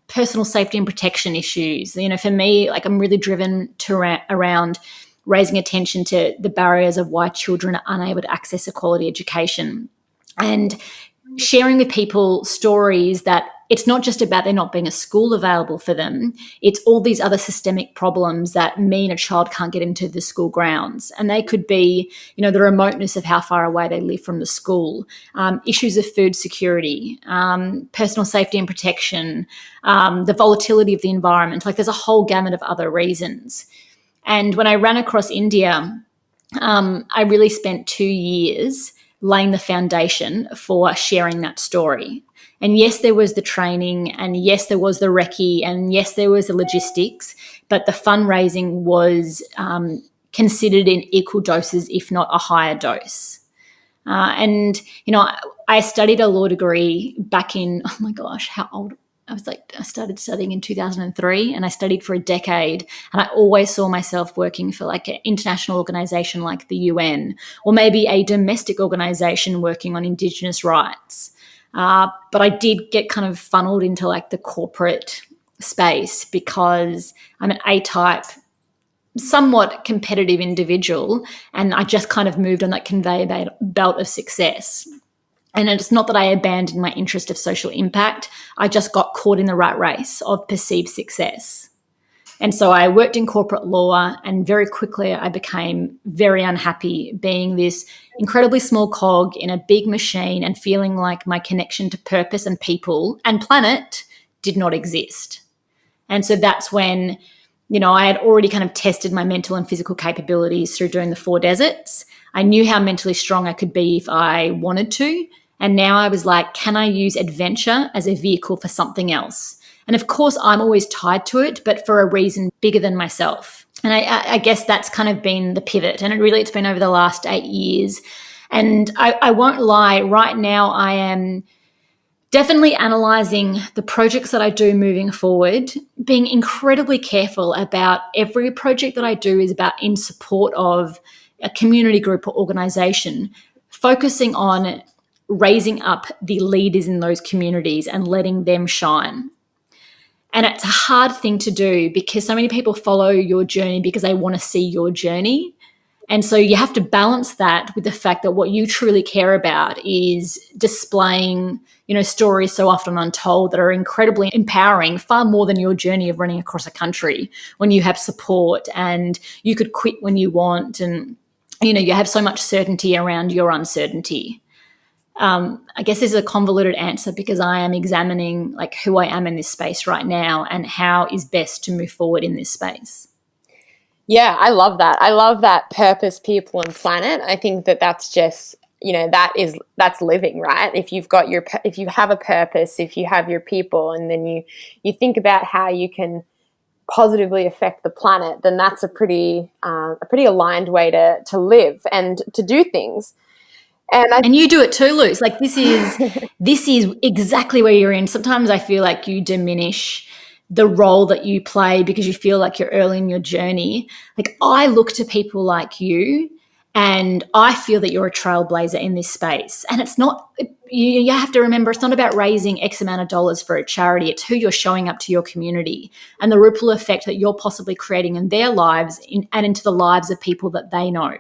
personal safety and protection issues. For me, like I'm really driven around raising attention to the barriers of why children are unable to access a quality education, and sharing with people stories that it's not just about there not being a school available for them. It's all these other systemic problems that mean a child can't get into the school grounds. And they could be, the remoteness of how far away they live from the school, issues of food security, personal safety and protection, the volatility of the environment. Like there's a whole gamut of other reasons. And when I ran across India, I really spent 2 years laying the foundation for sharing that story. And yes, there was the training, and yes, there was the recce, and yes, there was the logistics, but the fundraising was considered in equal doses, if not a higher dose. And, I studied a law degree back in, oh my gosh, how old? I started studying in 2003, and I studied for a decade. And I always saw myself working for like an international organization like the UN, or maybe a domestic organization working on Indigenous rights. But I did get kind of funneled into like the corporate space because I'm an A-type, somewhat competitive individual, and I just kind of moved on that conveyor belt of success. And it's not that I abandoned my interest of social impact. I just got caught in the rat race of perceived success. And so I worked in corporate law, and very quickly I became very unhappy being this incredibly small cog in a big machine and feeling like my connection to purpose and people and planet did not exist. And so that's when, I had already kind of tested my mental and physical capabilities through doing the 4 deserts. I knew how mentally strong I could be if I wanted to. And now I was like, can I use adventure as a vehicle for something else? And of course, I'm always tied to it, but for a reason bigger than myself. And I guess that's kind of been the pivot. And it's been over the last 8 years. And I won't lie, right now I am definitely analysing the projects that I do moving forward, being incredibly careful about every project that I do is about in support of a community group or organisation, focusing on raising up the leaders in those communities and letting them shine. And it's a hard thing to do because so many people follow your journey because they want to see your journey. And so you have to balance that with the fact that what you truly care about is displaying, stories so often untold that are incredibly empowering, far more than your journey of running across a country when you have support and you could quit when you want, and, you have so much certainty around your uncertainty. I guess this is a convoluted answer because I am examining like who I am in this space right now and how is best to move forward in this space. Yeah, I love that. I love that purpose, people, and planet. I think that that's just, that's living, right? If you have a purpose, if you have your people, and then you think about how you can positively affect the planet, then that's a pretty aligned way to live and to do things. And you do it too, Luce. Like this is exactly where you're in. Sometimes I feel like you diminish the role that you play because you feel like you're early in your journey. Like I look to people like you and I feel that you're a trailblazer in this space. And it's not, you have to remember, it's not about raising X amount of dollars for a charity. It's who you're showing up to your community and the ripple effect that you're possibly creating in their lives and into the lives of people that they know.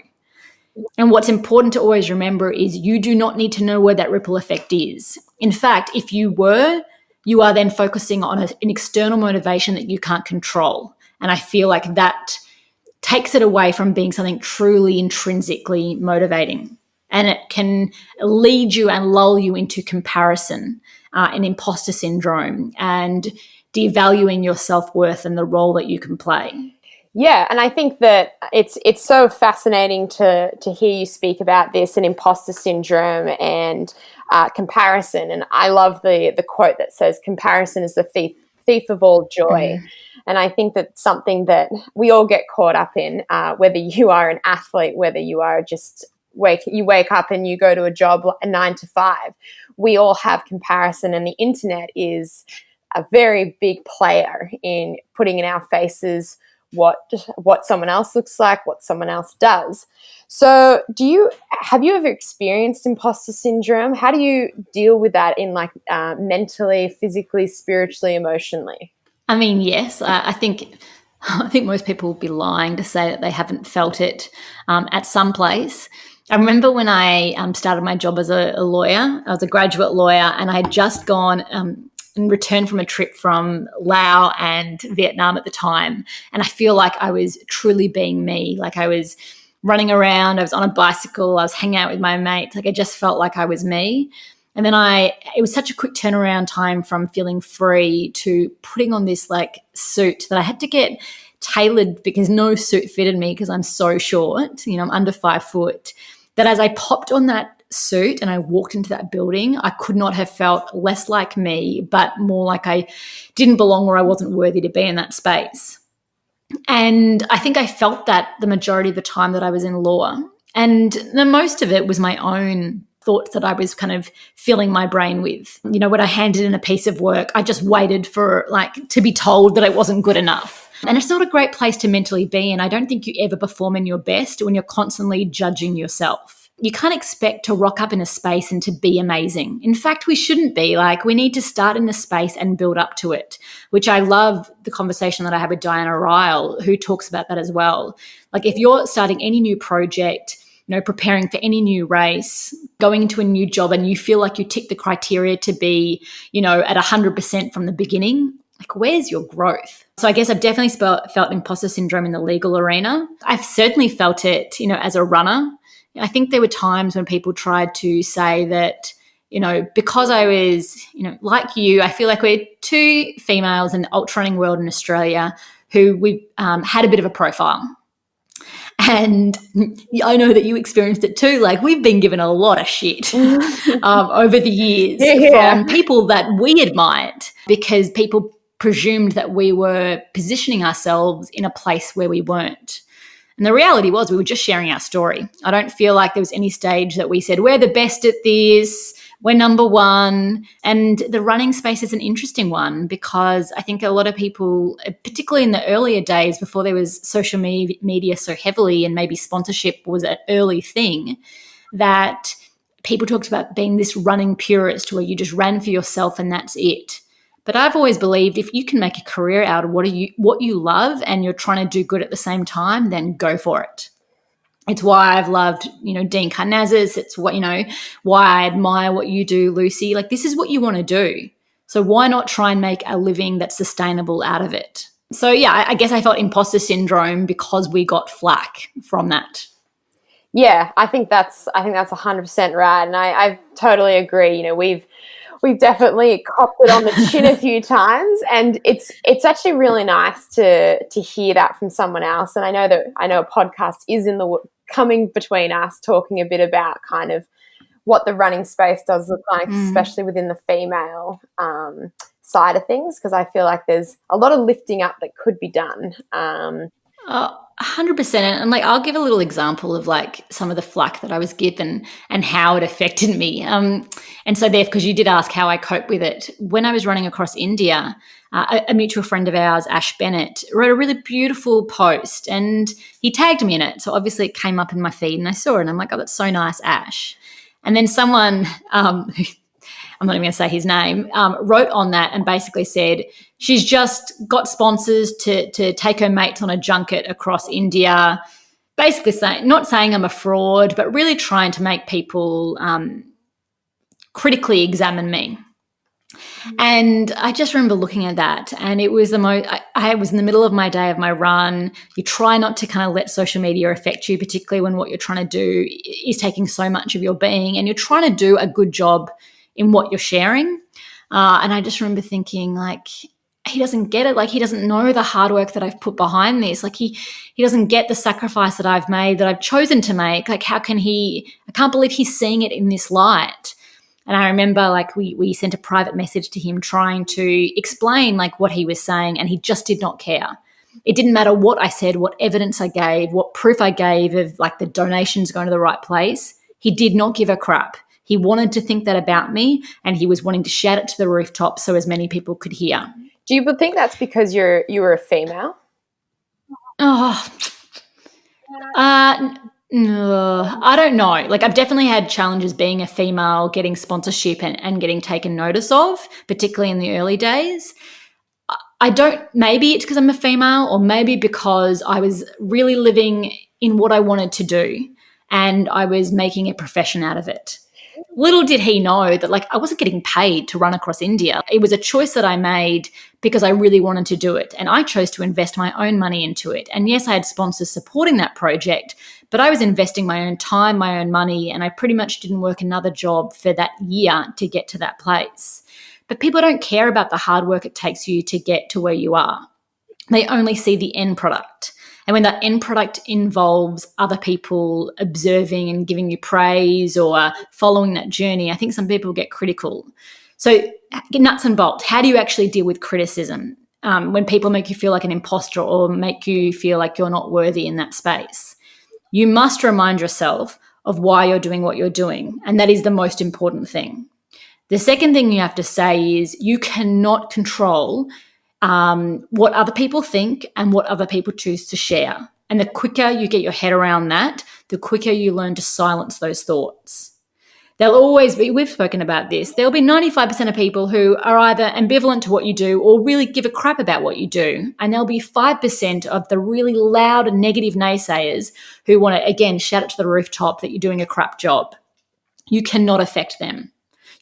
And what's important to always remember is you do not need to know where that ripple effect is. In fact, if you were, you are then focusing on an external motivation that you can't control. And I feel like that takes it away from being something truly intrinsically motivating. And it can lead you and lull you into comparison and imposter syndrome and devaluing your self-worth and the role that you can play. Yeah, and I think that it's so fascinating to hear you speak about this and imposter syndrome and comparison. And I love the quote that says, "Comparison is the thief of all joy." And I think that's something that we all get caught up in, whether you are an athlete, whether you are just wake up and you go to a job 9 to 5. We all have comparison, and the internet is a very big player in putting in our faces what someone else looks like, what someone else does. So have you ever experienced imposter syndrome? How do you deal with that in mentally, physically, spiritually, emotionally? I mean, yes, I think most people would be lying to say that they haven't felt it at some place. I remember when I started my job as a lawyer. I was a graduate lawyer and I had just gone and returned from a trip from Laos and Vietnam at the time. And I feel like I was truly being me. Like I was running around, I was on a bicycle, I was hanging out with my mates. Like I just felt like I was me. And then it was such a quick turnaround time from feeling free to putting on this like suit that I had to get tailored because no suit fitted me because I'm so short, I'm under 5 foot, that as I popped on that suit and I walked into that building, I could not have felt less like me, but more like I didn't belong or I wasn't worthy to be in that space. And I think I felt that the majority of the time that I was in law. And the most of it was my own thoughts that I was kind of filling my brain with. You know, when I handed in a piece of work, I just waited for to be told that it wasn't good enough. And it's not a great place to mentally be in. I don't think you ever perform in your best when you're constantly judging yourself. You can't expect to rock up in a space and to be amazing. In fact, we shouldn't be. We need to start in the space and build up to it, which I love the conversation that I had with Diana Ryle, who talks about that as well. If you're starting any new project, preparing for any new race, going into a new job, and you feel like you tick the criteria to be, at 100% from the beginning, where's your growth? So I guess I've definitely felt imposter syndrome in the legal arena. I've certainly felt it, as a runner. I think there were times when people tried to say that, because I was, like you, I feel like we're two females in the ultra running world in Australia who we had a bit of a profile. And I know that you experienced it too. We've been given a lot of shit over the years from people that we admired, because people presumed that we were positioning ourselves in a place where we weren't. And the reality was we were just sharing our story. I don't feel like there was any stage that we said, we're the best at this, we're number one. And the running space is an interesting one, because I think a lot of people, particularly in the earlier days before there was social media so heavily and maybe sponsorship was an early thing, that people talked about being this running purist where you just ran for yourself and that's it. But I've always believed if you can make a career out of what you love and you're trying to do good at the same time, then go for it. It's why I've loved, Dean Karnazes. It's what, why I admire what you do, Lucy. This is what you want to do. So why not try and make a living that's sustainable out of it? So yeah, I guess I felt imposter syndrome because we got flack from that. Yeah, I think that's 100% right. And I totally agree. We've definitely copped it on the chin a few times, and it's actually really nice to hear that from someone else. And I know a podcast is coming between us, talking a bit about kind of what the running space does look like, especially within the female side of things, because I feel like there's a lot of lifting up that could be done. 100%. And I'll give a little example of some of the flack that I was given and how it affected me. And so there, because you did ask how I cope with it. When I was running across India, a mutual friend of ours, Ash Bennett, wrote a really beautiful post and he tagged me in it. So obviously it came up in my feed and I saw it and I'm like, oh, that's so nice, Ash. And then someone, I'm not even going to say his name, wrote on that and basically said she's just got sponsors to take her mates on a junket across India, basically not saying I'm a fraud, but really trying to make people critically examine me. And I just remember looking at that, and it was I was in the middle of my day of my run. You try not to kind of let social media affect you, particularly when what you're trying to do is taking so much of your being and you're trying to do a good job in what you're sharing. And I just remember thinking, he doesn't get it. He doesn't know the hard work that I've put behind this. He doesn't get the sacrifice that I've made, that I've chosen to make. How can he? I can't believe he's seeing it in this light. And I remember we sent a private message to him trying to explain what he was saying, and he just did not care. It didn't matter what I said, what evidence I gave, what proof I gave of the donations going to the right place. He did not give a crap. He wanted to think that about me, and he was wanting to shout it to the rooftop so as many people could hear. Do you think that's because you were a female? No, I don't know. I've definitely had challenges being a female, getting sponsorship and getting taken notice of, particularly in the early days. I don't, maybe it's because I'm a female, or maybe because I was really living in what I wanted to do and I was making a profession out of it. Little did he know that I wasn't getting paid to run across India. It was a choice that I made because I really wanted to do it. And I chose to invest my own money into it. And yes, I had sponsors supporting that project, but I was investing my own time, my own money, and I pretty much didn't work another job for that year to get to that place. But people don't care about the hard work it takes you to get to where you are. They only see the end product. And when that end product involves other people observing and giving you praise or following that journey, I think some people get critical. So nuts and bolts, how do you actually deal with criticism? when people make you feel like an imposter or make you feel like you're not worthy in that space. You must remind yourself of why you're doing what you're doing, and that is the most important thing. The second thing you have to say is you cannot control what other people think and what other people choose to share. And the quicker you get your head around that, the quicker you learn to silence those thoughts. There'll always be, we've spoken about this, there'll be 95% of people who are either ambivalent to what you do or really give a crap about what you do. And there'll be 5% of the really loud and negative naysayers who want to, again, shout it to the rooftop that you're doing a crap job. You cannot affect them.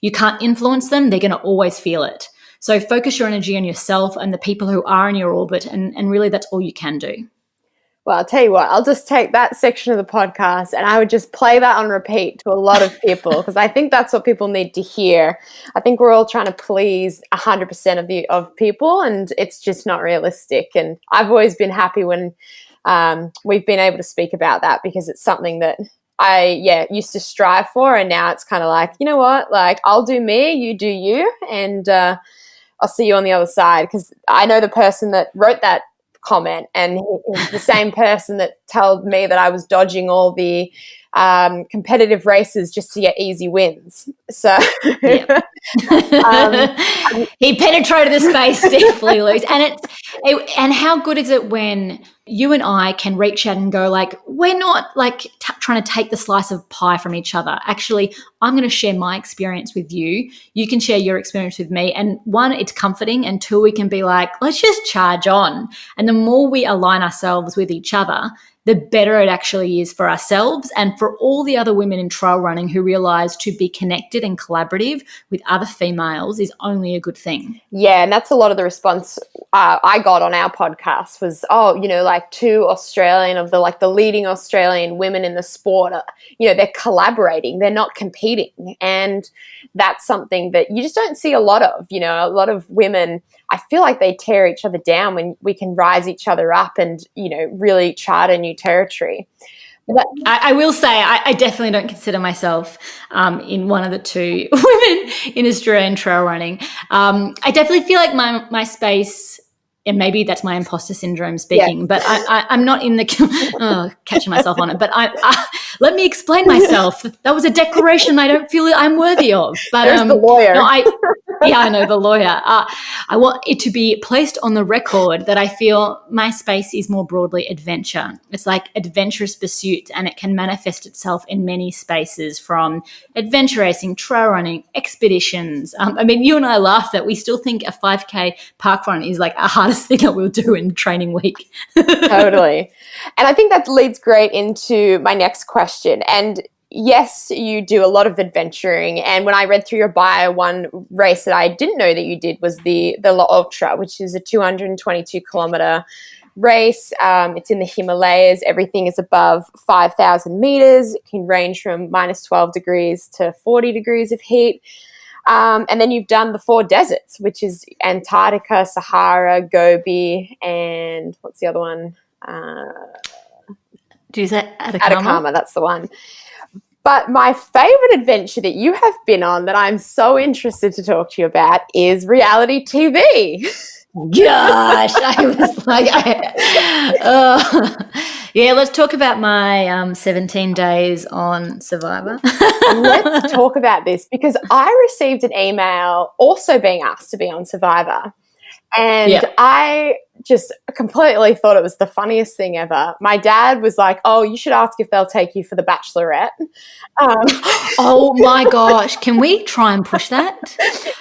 You can't influence them. They're going to always feel it. So focus your energy on yourself and the people who are in your orbit, and really that's all you can do. Well, I'll tell you what, I'll just take that section of the podcast and I would just play that on repeat to a lot of people because I think that's what people need to hear. I think we're all trying to please 100% of people, and it's just not realistic. And I've always been happy when we've been able to speak about that because it's something that I used to strive for, and now it's kind of like, you know what, like I'll do me, you do you, and I'll see you on the other side. Because I know the person that wrote that comment, and he's the same person that told me that I was dodging all the competitive races just to get easy wins. So he penetrated the space deeply, Luce. And how good is it when you and I can reach out and go like, we're not like trying to take the slice of pie from each other. Actually, I'm going to share my experience with you. You can share your experience with me. And one, it's comforting. And two, we can be like, let's just charge on. And the more we align ourselves with each other, the better it actually is for ourselves and for all the other women in trail running who realize to be connected and collaborative with other females is only a good thing. Yeah, and that's a lot of the response I got on our podcast was, like two Australian of the leading Australian women in the sport, they're collaborating, they're not competing. And that's something that you just don't see a lot of. A lot of women, I feel like they tear each other down when we can rise each other up and, really chart a new territory. But I will say I definitely don't consider myself in one of the two women in Australian trail running. I definitely feel like my space, and maybe that's my imposter syndrome speaking, but I'm not in the catching myself on it. But let me explain myself. That was a declaration I don't feel I'm worthy of. But there's the lawyer. No, I know the lawyer. I want it to be placed on the record that I feel my space is more broadly adventure. It's like adventurous pursuit, and it can manifest itself in many spaces, from adventure racing, trail running, expeditions. You and I laugh that we still think a 5K park run is like a hardest thing that we'll do in training week. Totally. And I think that leads great into my next question. And yes, you do a lot of adventuring. And when I read through your bio, one race that I didn't know that you did was the La Ultra, which is a 222-kilometer race. It's in the Himalayas. Everything is above 5,000 meters. It can range from minus 12 degrees to 40 degrees of heat. And then you've done the 4 deserts, which is Antarctica, Sahara, Gobi, and what's the other one? Do you say Atacama? Atacama, that's the one. But my favorite adventure that you have been on that I'm so interested to talk to you about is reality TV. Gosh, I was like, let's talk about my 17 days on Survivor. Let's talk about this, because I received an email also being asked to be on Survivor. And I just completely thought it was the funniest thing ever. My dad was like, oh, you should ask if they'll take you for the Bachelorette. Oh, my gosh. Can we try and push that?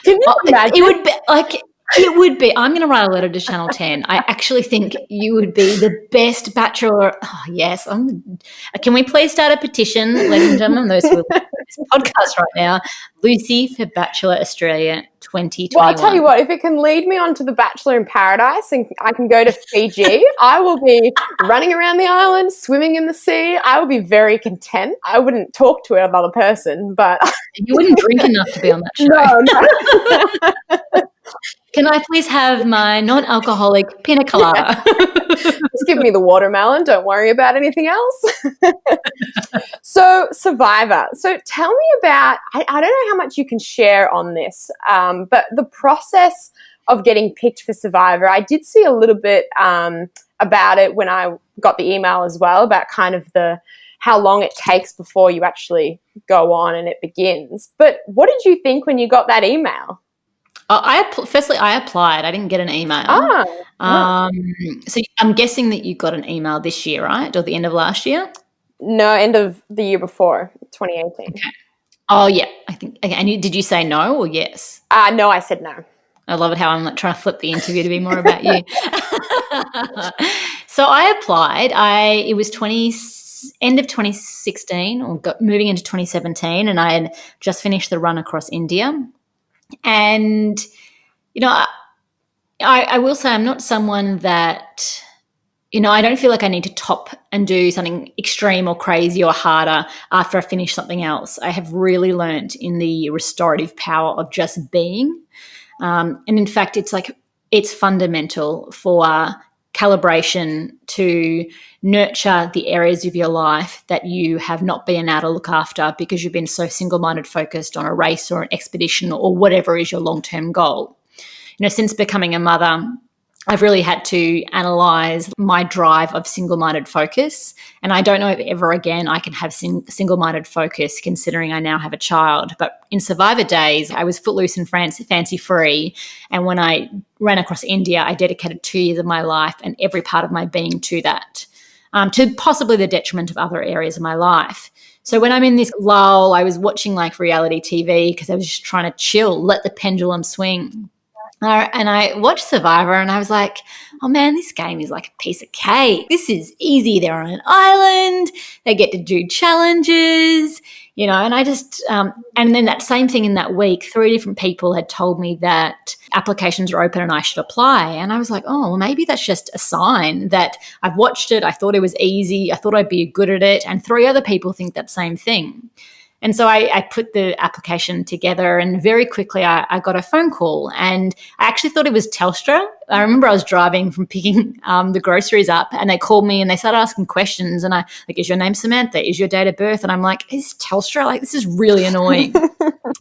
Can you imagine? It would be like... It would be. I'm going to write a letter to Channel 10. I actually think you would be the best bachelor. Oh, yes. Can we please start a petition, ladies and gentlemen, those who are listening to this podcast right now? Lucy for Bachelor Australia 2021. Well, I'll tell you what, if it can lead me on to the Bachelor in Paradise and I can go to Fiji, I will be running around the island, swimming in the sea. I will be very content. I wouldn't talk to another person, but... You wouldn't drink enough to be on that show. No. Can I please have my non-alcoholic pina colada? Just give me the watermelon. Don't worry about anything else. So Survivor. So tell me about, I don't know how much you can share on this, but the process of getting picked for Survivor. I did see a little bit about it when I got the email as well, about kind of how long it takes before you actually go on and it begins. But what did you think when you got that email? Firstly, I applied. I didn't get an email. So I'm guessing that you got an email this year, right? Or the end of last year? No, end of the year before, 2018. Okay. Oh, yeah. I think. Okay. And did you say no or yes? No, I said no. I love it how I'm like trying to flip the interview to be more about you. So I applied. It was end of 2016 or moving into 2017, and I had just finished the run across India. And, you know, I will say I'm not someone that, you know, I don't feel like I need to top and do something extreme or crazy or harder after I finish something else. I have really learned in the restorative power of just being. And in fact, it's fundamental for calibration to nurture the areas of your life that you have not been able to look after because you've been so single-minded focused on a race or an expedition or whatever is your long-term goal. You know, since becoming a mother, I've really had to analyze my drive of single-minded focus. And I don't know if ever again I can have single-minded focus considering I now have a child. But in Survivor days, I was footloose and fancy-free. And when I ran across India, I dedicated 2 years of my life and every part of my being to that, to possibly the detriment of other areas of my life. So when I'm in this lull, I was watching like reality TV because I was just trying to chill, let the pendulum swing. And I watched Survivor and I was like, oh man, this game is like a piece of cake. This is easy. They're on an island. They get to do challenges, you know, and I just, and then that same thing in that week, 3 different people had told me that applications are open and I should apply. And I was like, oh, well, maybe that's just a sign that I've watched it. I thought it was easy. I thought I'd be good at it. And 3 other people think that same thing. And so I put the application together and very quickly I got a phone call and I actually thought it was Telstra. I remember I was driving from picking the groceries up and they called me and they started asking questions and I like, is your name Samantha? Is your date of birth? And I'm like, is Telstra? Like, this is really annoying.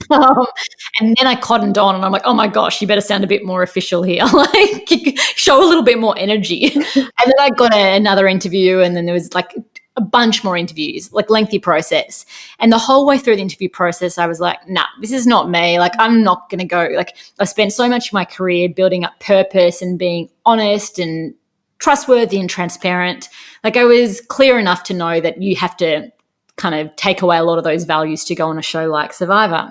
And then I cottoned on and I'm like, oh my gosh, you better sound a bit more official here. Like show a little bit more energy. And then I got another interview and then there was like a bunch more interviews, like lengthy process. And the whole way through the interview process, I was like, nah, this is not me. Like, I'm not going to go. Like, I spent so much of my career building up purpose and being honest and trustworthy and transparent. Like, I was clear enough to know that you have to kind of take away a lot of those values to go on a show like Survivor.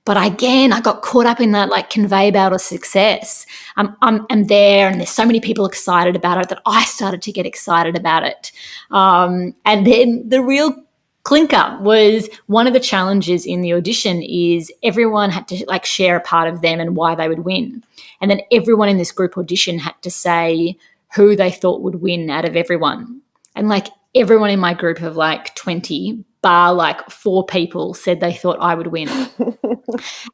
But again, I got caught up in that like conveyor belt of success. I'm there and there's so many people excited about it that I started to get excited about it. And then the real clinker was one of the challenges in the audition is everyone had to like share a part of them and why they would win. And then everyone in this group audition had to say who they thought would win out of everyone. And like everyone in my group of like 20 bar like 4 people said they thought I would win. And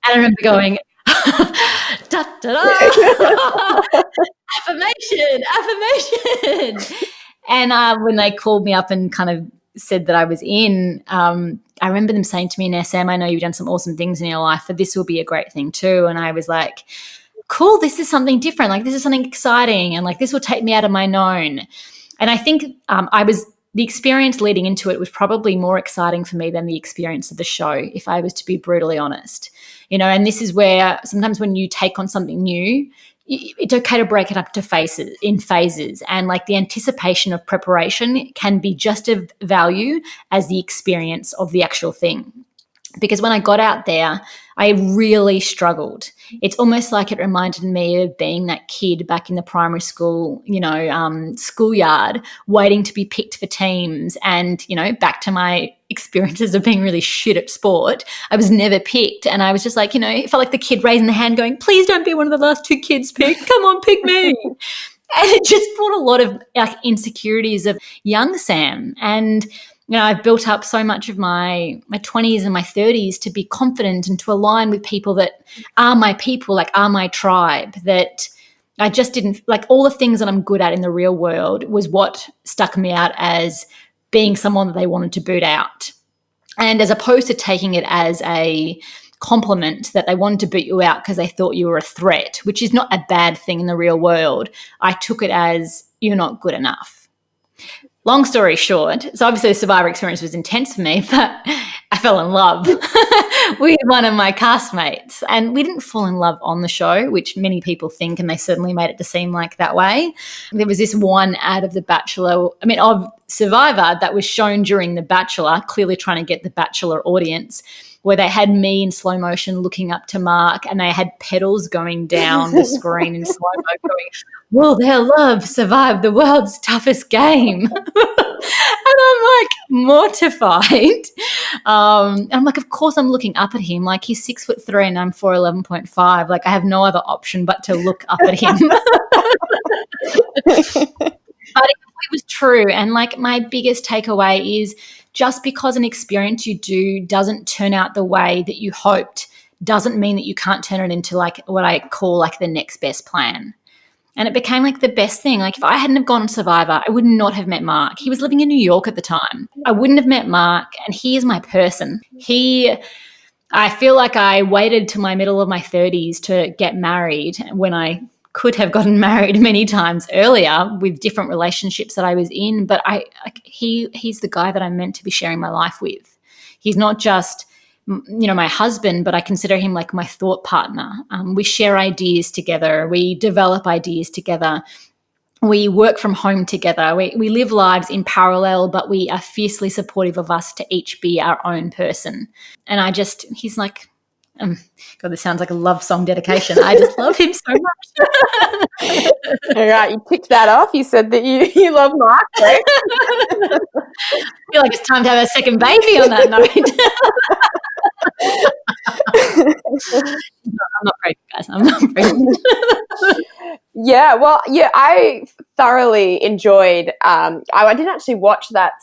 I remember going, da, da, da. affirmation. And when they called me up and kind of said that I was in, I remember them saying to me, now, Sam, I know you've done some awesome things in your life, but this will be a great thing too. And I was like, cool, this is something different. Like this is something exciting. And like this will take me out of my known. And I think the experience leading into it was probably more exciting for me than the experience of the show, if I was to be brutally honest. You know, and this is where sometimes when you take on something new, it's okay to break it up to phases. And like the anticipation of preparation can be just of value as the experience of the actual thing. Because when I got out there, I really struggled. It's almost like it reminded me of being that kid back in the primary school, you know, schoolyard, waiting to be picked for teams. And, you know, back to my experiences of being really shit at sport, I was never picked. And I was just like, you know, it felt like the kid raising the hand going, please don't be one of the last 2 kids picked. Come on, pick me. And it just brought a lot of like insecurities of young Sam. And you know, I've built up so much of my 20s and my 30s to be confident and to align with people that are my people, like are my tribe, that I just didn't, like all the things that I'm good at in the real world was what stuck me out as being someone that they wanted to boot out. And as opposed to taking it as a compliment that they wanted to boot you out because they thought you were a threat, which is not a bad thing in the real world. I took it as you're not good enough. Long story short, so obviously the Survivor experience was intense for me, but I fell in love with one of my castmates. And we didn't fall in love on the show, which many people think, and they certainly made it to seem like that way. There was this one ad of of Survivor that was shown during The Bachelor, clearly trying to get the Bachelor audience, where they had me in slow motion looking up to Mark, and they had pedals going down the screen in slow-mo going, will their love survive the world's toughest game? And I'm like mortified. I'm like, of course I'm looking up at him. Like, he's 6'3" and I'm 4'11.5. Like, I have no other option but to look up at him. But it was true. And like, my biggest takeaway is just because an experience you do doesn't turn out the way that you hoped doesn't mean that you can't turn it into like what I call like the next best plan. And it became like the best thing. Like, if I hadn't have gone on Survivor, I would not have met Mark. He was living in New York at the time. I wouldn't have met Mark, and he is my person. I feel like I waited to my middle of my 30s to get married when I could have gotten married many times earlier with different relationships that I was in. But he's the guy that I'm meant to be sharing my life with. He's not just my husband, but I consider him like my thought partner. We share ideas together. We develop ideas together. We work from home together. We live lives in parallel, but we are fiercely supportive of us to each be our own person. And he's like, God, this sounds like a love song dedication. I just love him so much. All right, you ticked that off. You said that you love Mark, right? I feel like it's time to have a second baby on that note. I'm not pregnant, guys. I'm not pregnant. I thoroughly enjoyed. I didn't actually watch that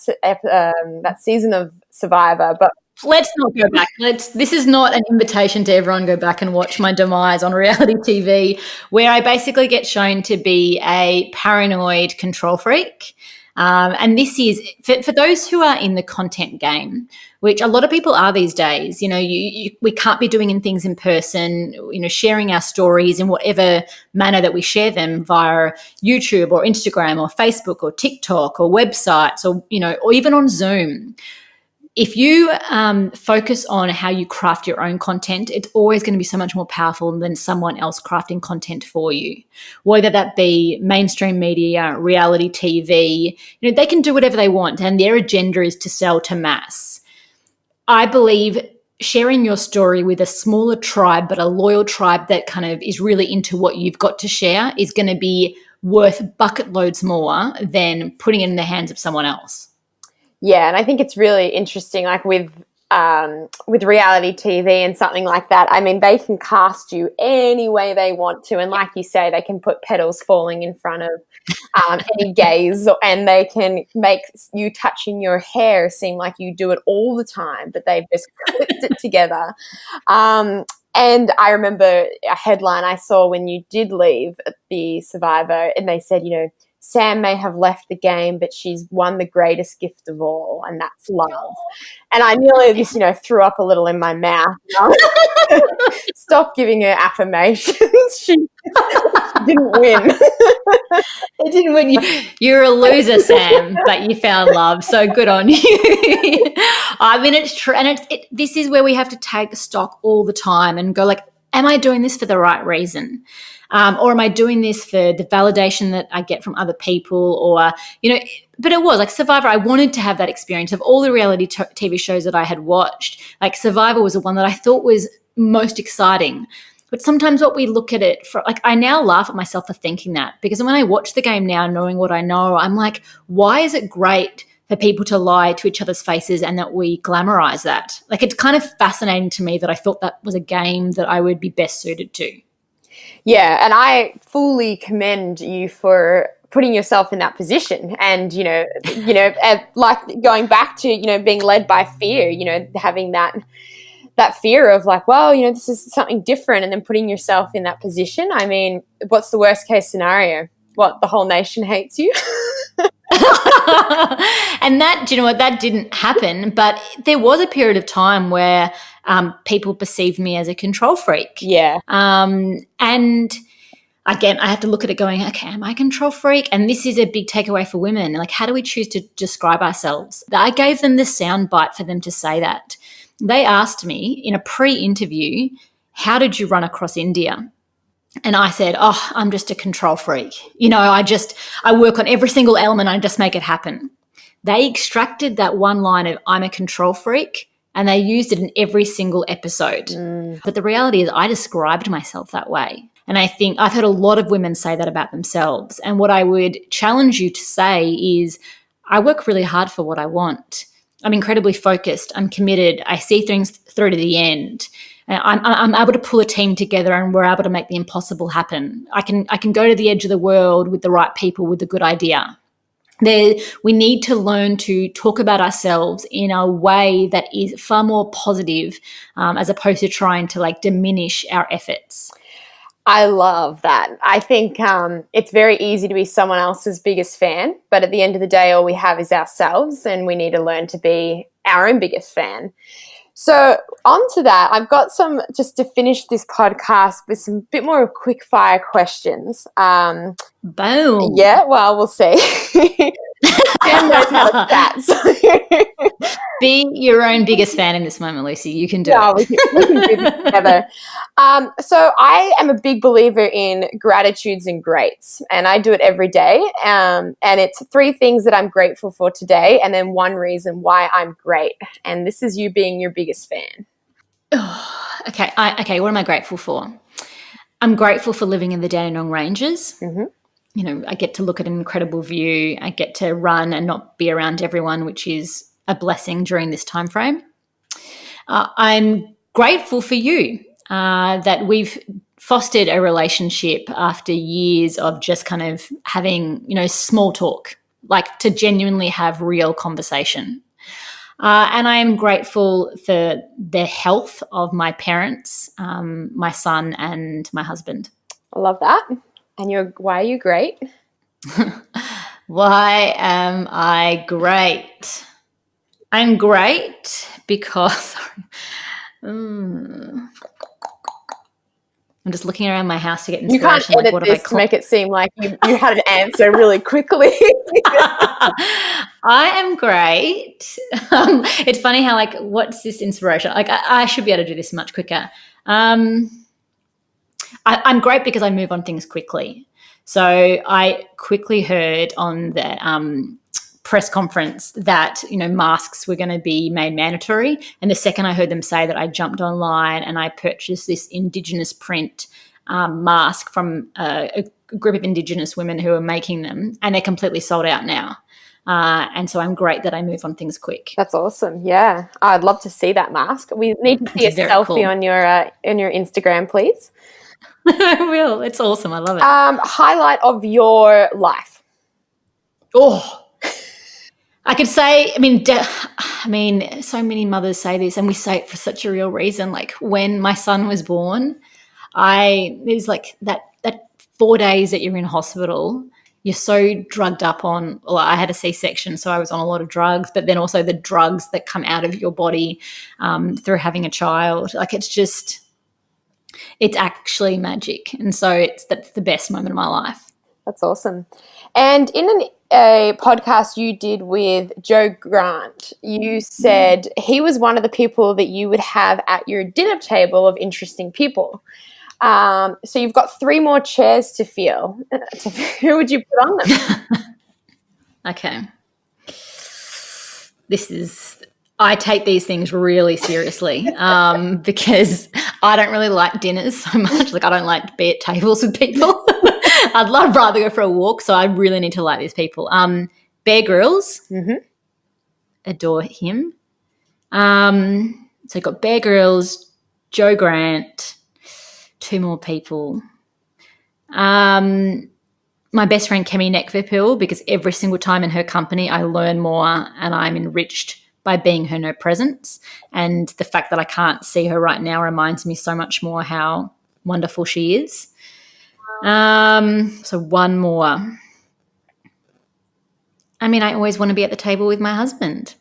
season of Survivor, but let's not go back. This is not an invitation to everyone go back and watch my demise on reality TV, where I basically get shown to be a paranoid control freak. And this is for those who are in the content game, which a lot of people are these days. We can't be doing things in person, sharing our stories in whatever manner that we share them via YouTube or Instagram or Facebook or TikTok or websites or even on Zoom. If you focus on how you craft your own content, it's always going to be so much more powerful than someone else crafting content for you, whether that be mainstream media, reality TV. They can do whatever they want, and their agenda is to sell to mass. I believe sharing your story with a smaller tribe, but a loyal tribe that kind of is really into what you've got to share, is going to be worth bucket loads more than putting it in the hands of someone else. Yeah, and I think it's really interesting, like with reality TV and something like that. I mean, they can cast you any way they want to, and like you say, they can put petals falling in front of any gaze, and they can make you touching your hair seem like you do it all the time, but they've just clipped it together. And I remember a headline I saw when you did leave the Survivor, and they said, Sam may have left the game, but she's won the greatest gift of all, and that's love. And I nearly just, threw up a little in my mouth. Stop giving her affirmations. She didn't win. It didn't win. You're a loser, Sam, but you found love. So good on you. I mean, it's true, and this is where we have to take stock all the time and go like, am I doing this for the right reason? Or am I doing this for the validation that I get from other people? Or, but it was like Survivor. I wanted to have that experience of all the reality TV shows that I had watched. Like Survivor was the one that I thought was most exciting. But sometimes what we look at it for, like, I now laugh at myself for thinking that, because when I watch the game now, knowing what I know, I'm like, why is it great for people to lie to each other's faces and that we glamorize that? Like, it's kind of fascinating to me that I thought that was a game that I would be best suited to. Yeah, and I fully commend you for putting yourself in that position, and like going back to being led by fear, having that fear of like, well, this is something different, and then putting yourself in that position. I mean, what's the worst case scenario? What, the whole nation hates you? And that, that didn't happen, but there was a period of time where people perceived me as a control freak. Yeah. And again, I have to look at it going, okay, am I a control freak? And this is a big takeaway for women. Like, how do we choose to describe ourselves? I gave them the sound bite for them to say that. They asked me in a pre-interview, how did you run across India? And I said, oh, I'm just a control freak. I work on every single element. I just make it happen. They extracted that one line of I'm a control freak and they used it in every single episode. But the reality is I described myself that way. And I think I've heard a lot of women say that about themselves. And what I would challenge you to say is I work really hard for what I want. I'm incredibly focused. I'm committed. I see things through to the end. I'm able to pull a team together and we're able to make the impossible happen. I can go to the edge of the world with the right people with a good idea. We need to learn to talk about ourselves in a way that is far more positive, as opposed to trying to diminish our efforts. I love that. I think it's very easy to be someone else's biggest fan, but at the end of the day, all we have is ourselves, and we need to learn to be our own biggest fan. So on to that, I've got some, just to finish this podcast, with some bit more quick fire questions. Boom. Yeah, well, we'll see. Sam knows how to chat. So. Be your own biggest fan in this moment, Lucy. You can do it. We can do this together. So I am a big believer in gratitudes and greats, and I do it every day. And it's 3 things that I'm grateful for today, and then 1 reason why I'm great. And this is you being your biggest fan. Okay. What am I grateful for? I'm grateful for living in the Dandenong Ranges. Mm-hmm. I get to look at an incredible view. I get to run and not be around everyone, which is a blessing during this time frame. I'm grateful for you, that we've fostered a relationship after years of just kind of having, small talk, like to genuinely have real conversation. And I am grateful for the health of my parents, my son and my husband. I love that. And why are you great? Why am I great? I'm great because I'm just looking around my house to get inspiration. You can't edit this to make it seem like you had an answer really quickly. I am great. It's funny how what's this inspiration? I should be able to do this much quicker. I'm great because I move on things quickly. So I quickly heard on the press conference that masks were going to be made mandatory, and the second I heard them say that, I jumped online and I purchased this Indigenous print mask from a group of Indigenous women who are making them, and they're completely sold out now. And so I'm great that I move on things quick. That's awesome. Yeah, I'd love to see that mask. We need to see a selfie cool. on your Instagram, please. I will. It's awesome. I love it. Highlight of your life. Oh. I could say, so many mothers say this, and we say it for such a real reason. Like when my son was born, there's that 4 days that you're in hospital, you're so drugged up on, I had a C-section, so I was on a lot of drugs, but then also the drugs that come out of your body through having a child. It's actually magic. And so that's the best moment of my life. That's awesome. And in a podcast you did with Joe Grant, you said he was one of the people that you would have at your dinner table of interesting people. So you've got 3 more chairs to fill. Who would you put on them? Okay. I take these things really seriously because I don't really like dinners so much. I don't like to be at tables with people. I'd rather go for a walk, so I really need to like these people. Bear Grylls. Mm-hmm. Adore him. So you've got Bear Grylls, Joe Grant, 2 more people. My best friend, Kemi Nekvipil, because every single time in her company I learn more and I'm enriched by being her no presence. And the fact that I can't see her right now reminds me so much more how wonderful she is. So 1 more. I always want to be at the table with my husband.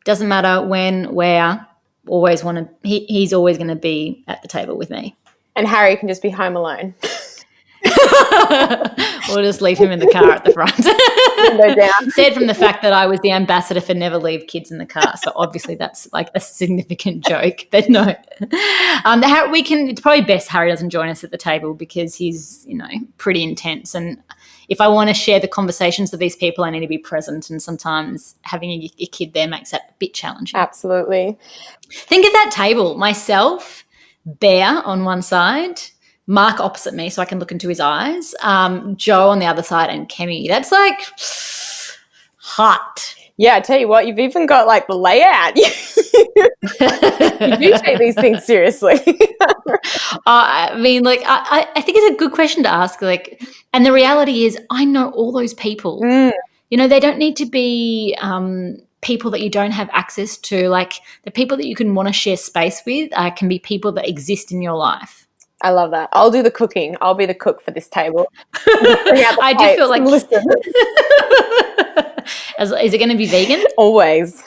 Doesn't matter when, where, always want to. He's always going to be at the table with me. And Harry can just be home alone. We'll just leave him in the car at the front. Window down. Said from the fact that I was the ambassador for never leave kids in the car. So obviously that's like a significant joke. But no. It's probably best Harry doesn't join us at the table because he's, pretty intense. And if I want to share the conversations of these people, I need to be present. And sometimes having a kid there makes that a bit challenging. Absolutely. Think of that table. Myself, Bear on one side, Mark opposite me so I can look into his eyes, Joe on the other side, and Kemi. That's like hot. Yeah, I tell you what, you've even got like the layout. You do take these things seriously. I think it's a good question to ask. And the reality is I know all those people. They don't need to be people that you don't have access to. Like the people that you can want to share space with can be people that exist in your life. I love that. I'll do the cooking. I'll be the cook for this table. I do feel like listen. Is it going to be vegan? Always.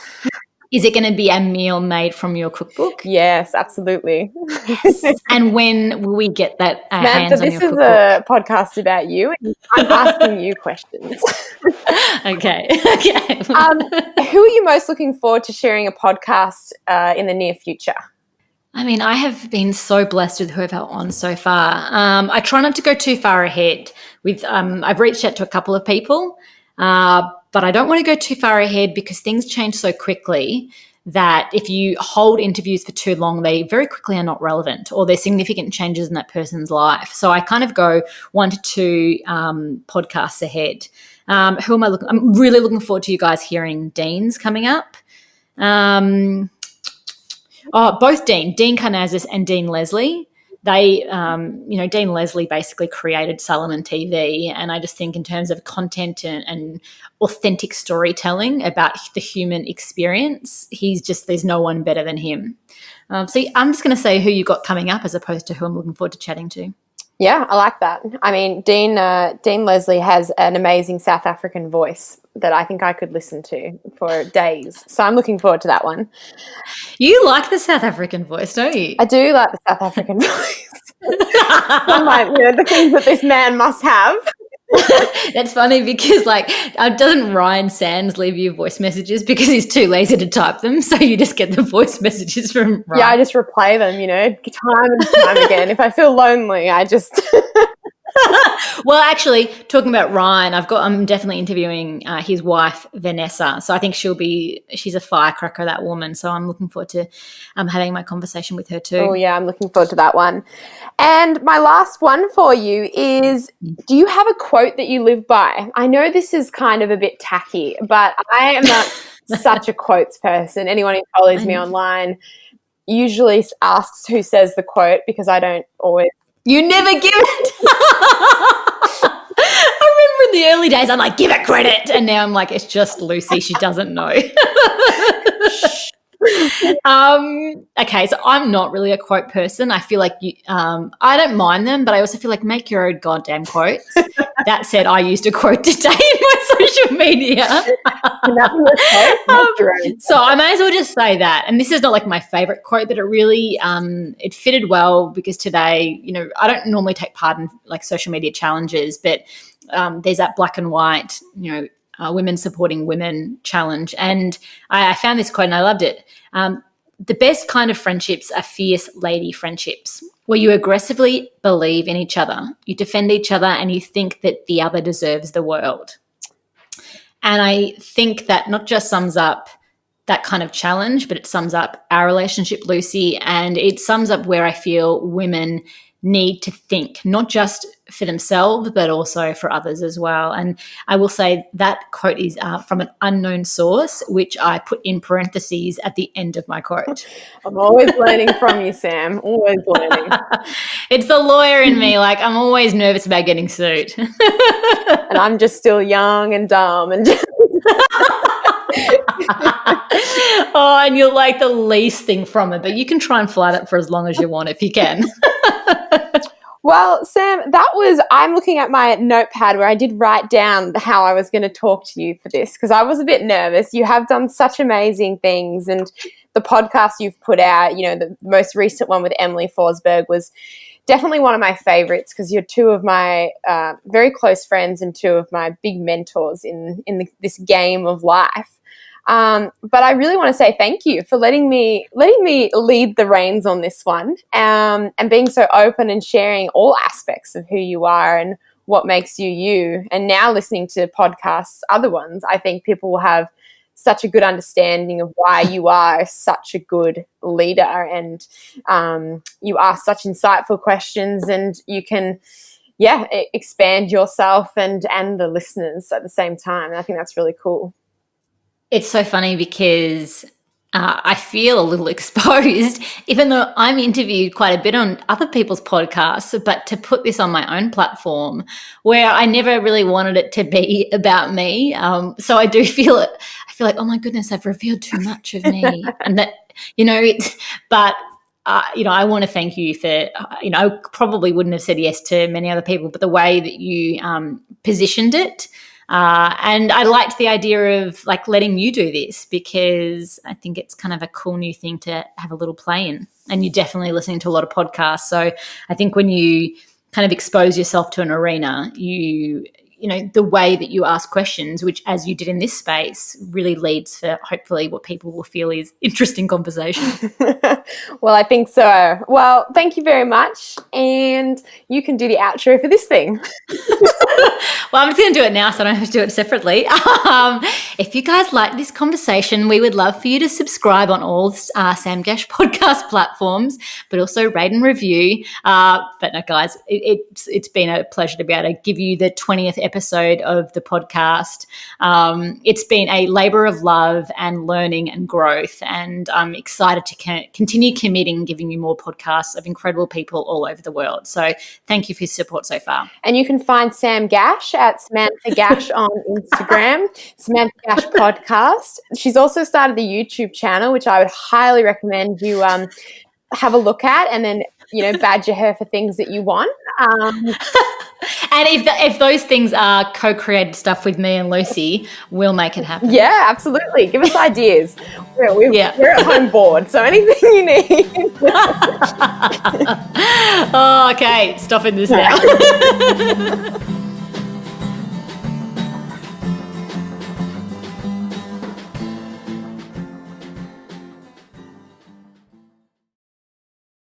Is it going to be a meal made from your cookbook? Yes, absolutely. And when will we get that hands on your cookbook? This is a podcast about you, and I'm asking you questions. Okay. Who are you most looking forward to sharing a podcast in the near future? I mean, I have been so blessed with who I've had on so far. I try not to go too far ahead. I've reached out to a couple of people, but I don't want to go too far ahead because things change so quickly that if you hold interviews for too long, they very quickly are not relevant or there's significant changes in that person's life. So I kind of go 1 to 2 podcasts ahead. Who am I looking? I'm really looking forward to you guys hearing Dean's coming up. Both Dean Karnazes and Dean Leslie. They, Dean Leslie basically created Salomon TV, and I just think in terms of content and authentic storytelling about the human experience, there's no one better than him. So I'm just going to say who you got coming up as opposed to who I'm looking forward to chatting to. Yeah, I like that. I mean, Dean Leslie has an amazing South African voice that I think I could listen to for days. So I'm looking forward to that one. You like the South African voice, don't you? I do like the South African voice. I'm like, the things that this man must have. That's funny because doesn't Ryan Sands leave you voice messages because he's too lazy to type them, so you just get the voice messages from Ryan? Yeah, I just replay them, time and time again. If I feel lonely, I just Well, actually, talking about Ryan, I'm definitely interviewing his wife, Vanessa. So I think she's a firecracker, that woman. So I'm looking forward to having my conversation with her too. Oh, yeah, I'm looking forward to that one. And my last one for you is, do you have a quote that you live by? I know this is kind of a bit tacky, but I am not such a quotes person. Anyone who follows me online usually asks who says the quote because I don't always. You never give it. I remember in the early days, I'm like, give it credit. And now I'm like, it's just Lucy. She doesn't know. Okay, so I'm not really a quote person. I feel like I don't mind them, but I also feel like make your own goddamn quotes. That said, I used a quote today in my social media. So I may as well just say that. And this is not like my favorite quote, but it really it fitted well because today, I don't normally take part in like social media challenges, but there's that black and white, women supporting women challenge. And I found this quote and I loved it. The best kind of friendships are fierce lady friendships, where you aggressively believe in each other, you defend each other, and you think that the other deserves the world. And I think that not just sums up that kind of challenge, but it sums up our relationship, Lucy, and it sums up where I feel women need to think, not just for themselves, but also for others as well. And I will say that quote is from an unknown source, which I put in parentheses at the end of my quote. I'm always learning from you, Sam. Always learning. It's the lawyer in me. Like, I'm always nervous about getting sued. And I'm just still young and dumb and just... Oh, and you're like the least thing from it, but you can try and flight it for as long as you want if you can. Well, Sam, I'm looking at my notepad where I did write down how I was going to talk to you for this because I was a bit nervous. You have done such amazing things, and the podcast you've put out, the most recent one with Emily Forsberg was definitely one of my favorites, because you're two of my very close friends and two of my big mentors in this game of life. But I really want to say thank you for letting me lead the reins on this one, and being so open and sharing all aspects of who you are and what makes you you. And now listening to podcasts, other ones, I think people will have such a good understanding of why you are such a good leader, and you ask such insightful questions, and you can expand yourself and the listeners at the same time. And I think that's really cool. It's so funny because I feel a little exposed, even though I'm interviewed quite a bit on other people's podcasts, but to put this on my own platform where I never really wanted it to be about me. So I do feel it. I feel like, oh my goodness, I've revealed too much of me. And that, I want to thank you for, I probably wouldn't have said yes to many other people, but the way that you positioned it. And I liked the idea of like letting you do this, because I think it's kind of a cool new thing to have a little play in. And you're definitely listening to a lot of podcasts. So I think when you kind of expose yourself to an arena, the way that you ask questions, which as you did in this space, really leads to hopefully what people will feel is interesting conversation. Well, I think so. Well, thank you very much. And you can do the outro for this thing. Well, I'm just going to do it now so I don't have to do it separately. If you guys like this conversation, we would love for you to subscribe on all Sam Gash podcast platforms, but also rate and review. But no, guys, it's been a pleasure to be able to give you the 20th episode of the podcast. It's been a labor of love and learning and growth, and I'm excited to continue committing, giving you more podcasts of incredible people all over the world. So thank you for your support so far. And you can find Sam Gash at Samantha Gash on Instagram, Samantha Gash Podcast. She's also started the YouTube channel, which I would highly recommend you have a look at, and then badger her for things that you want. And if those things are co-created stuff with me and Lucy, we'll make it happen. Yeah, absolutely. Give us ideas. We're at home board, so anything you need. Oh, okay. Stopping this now.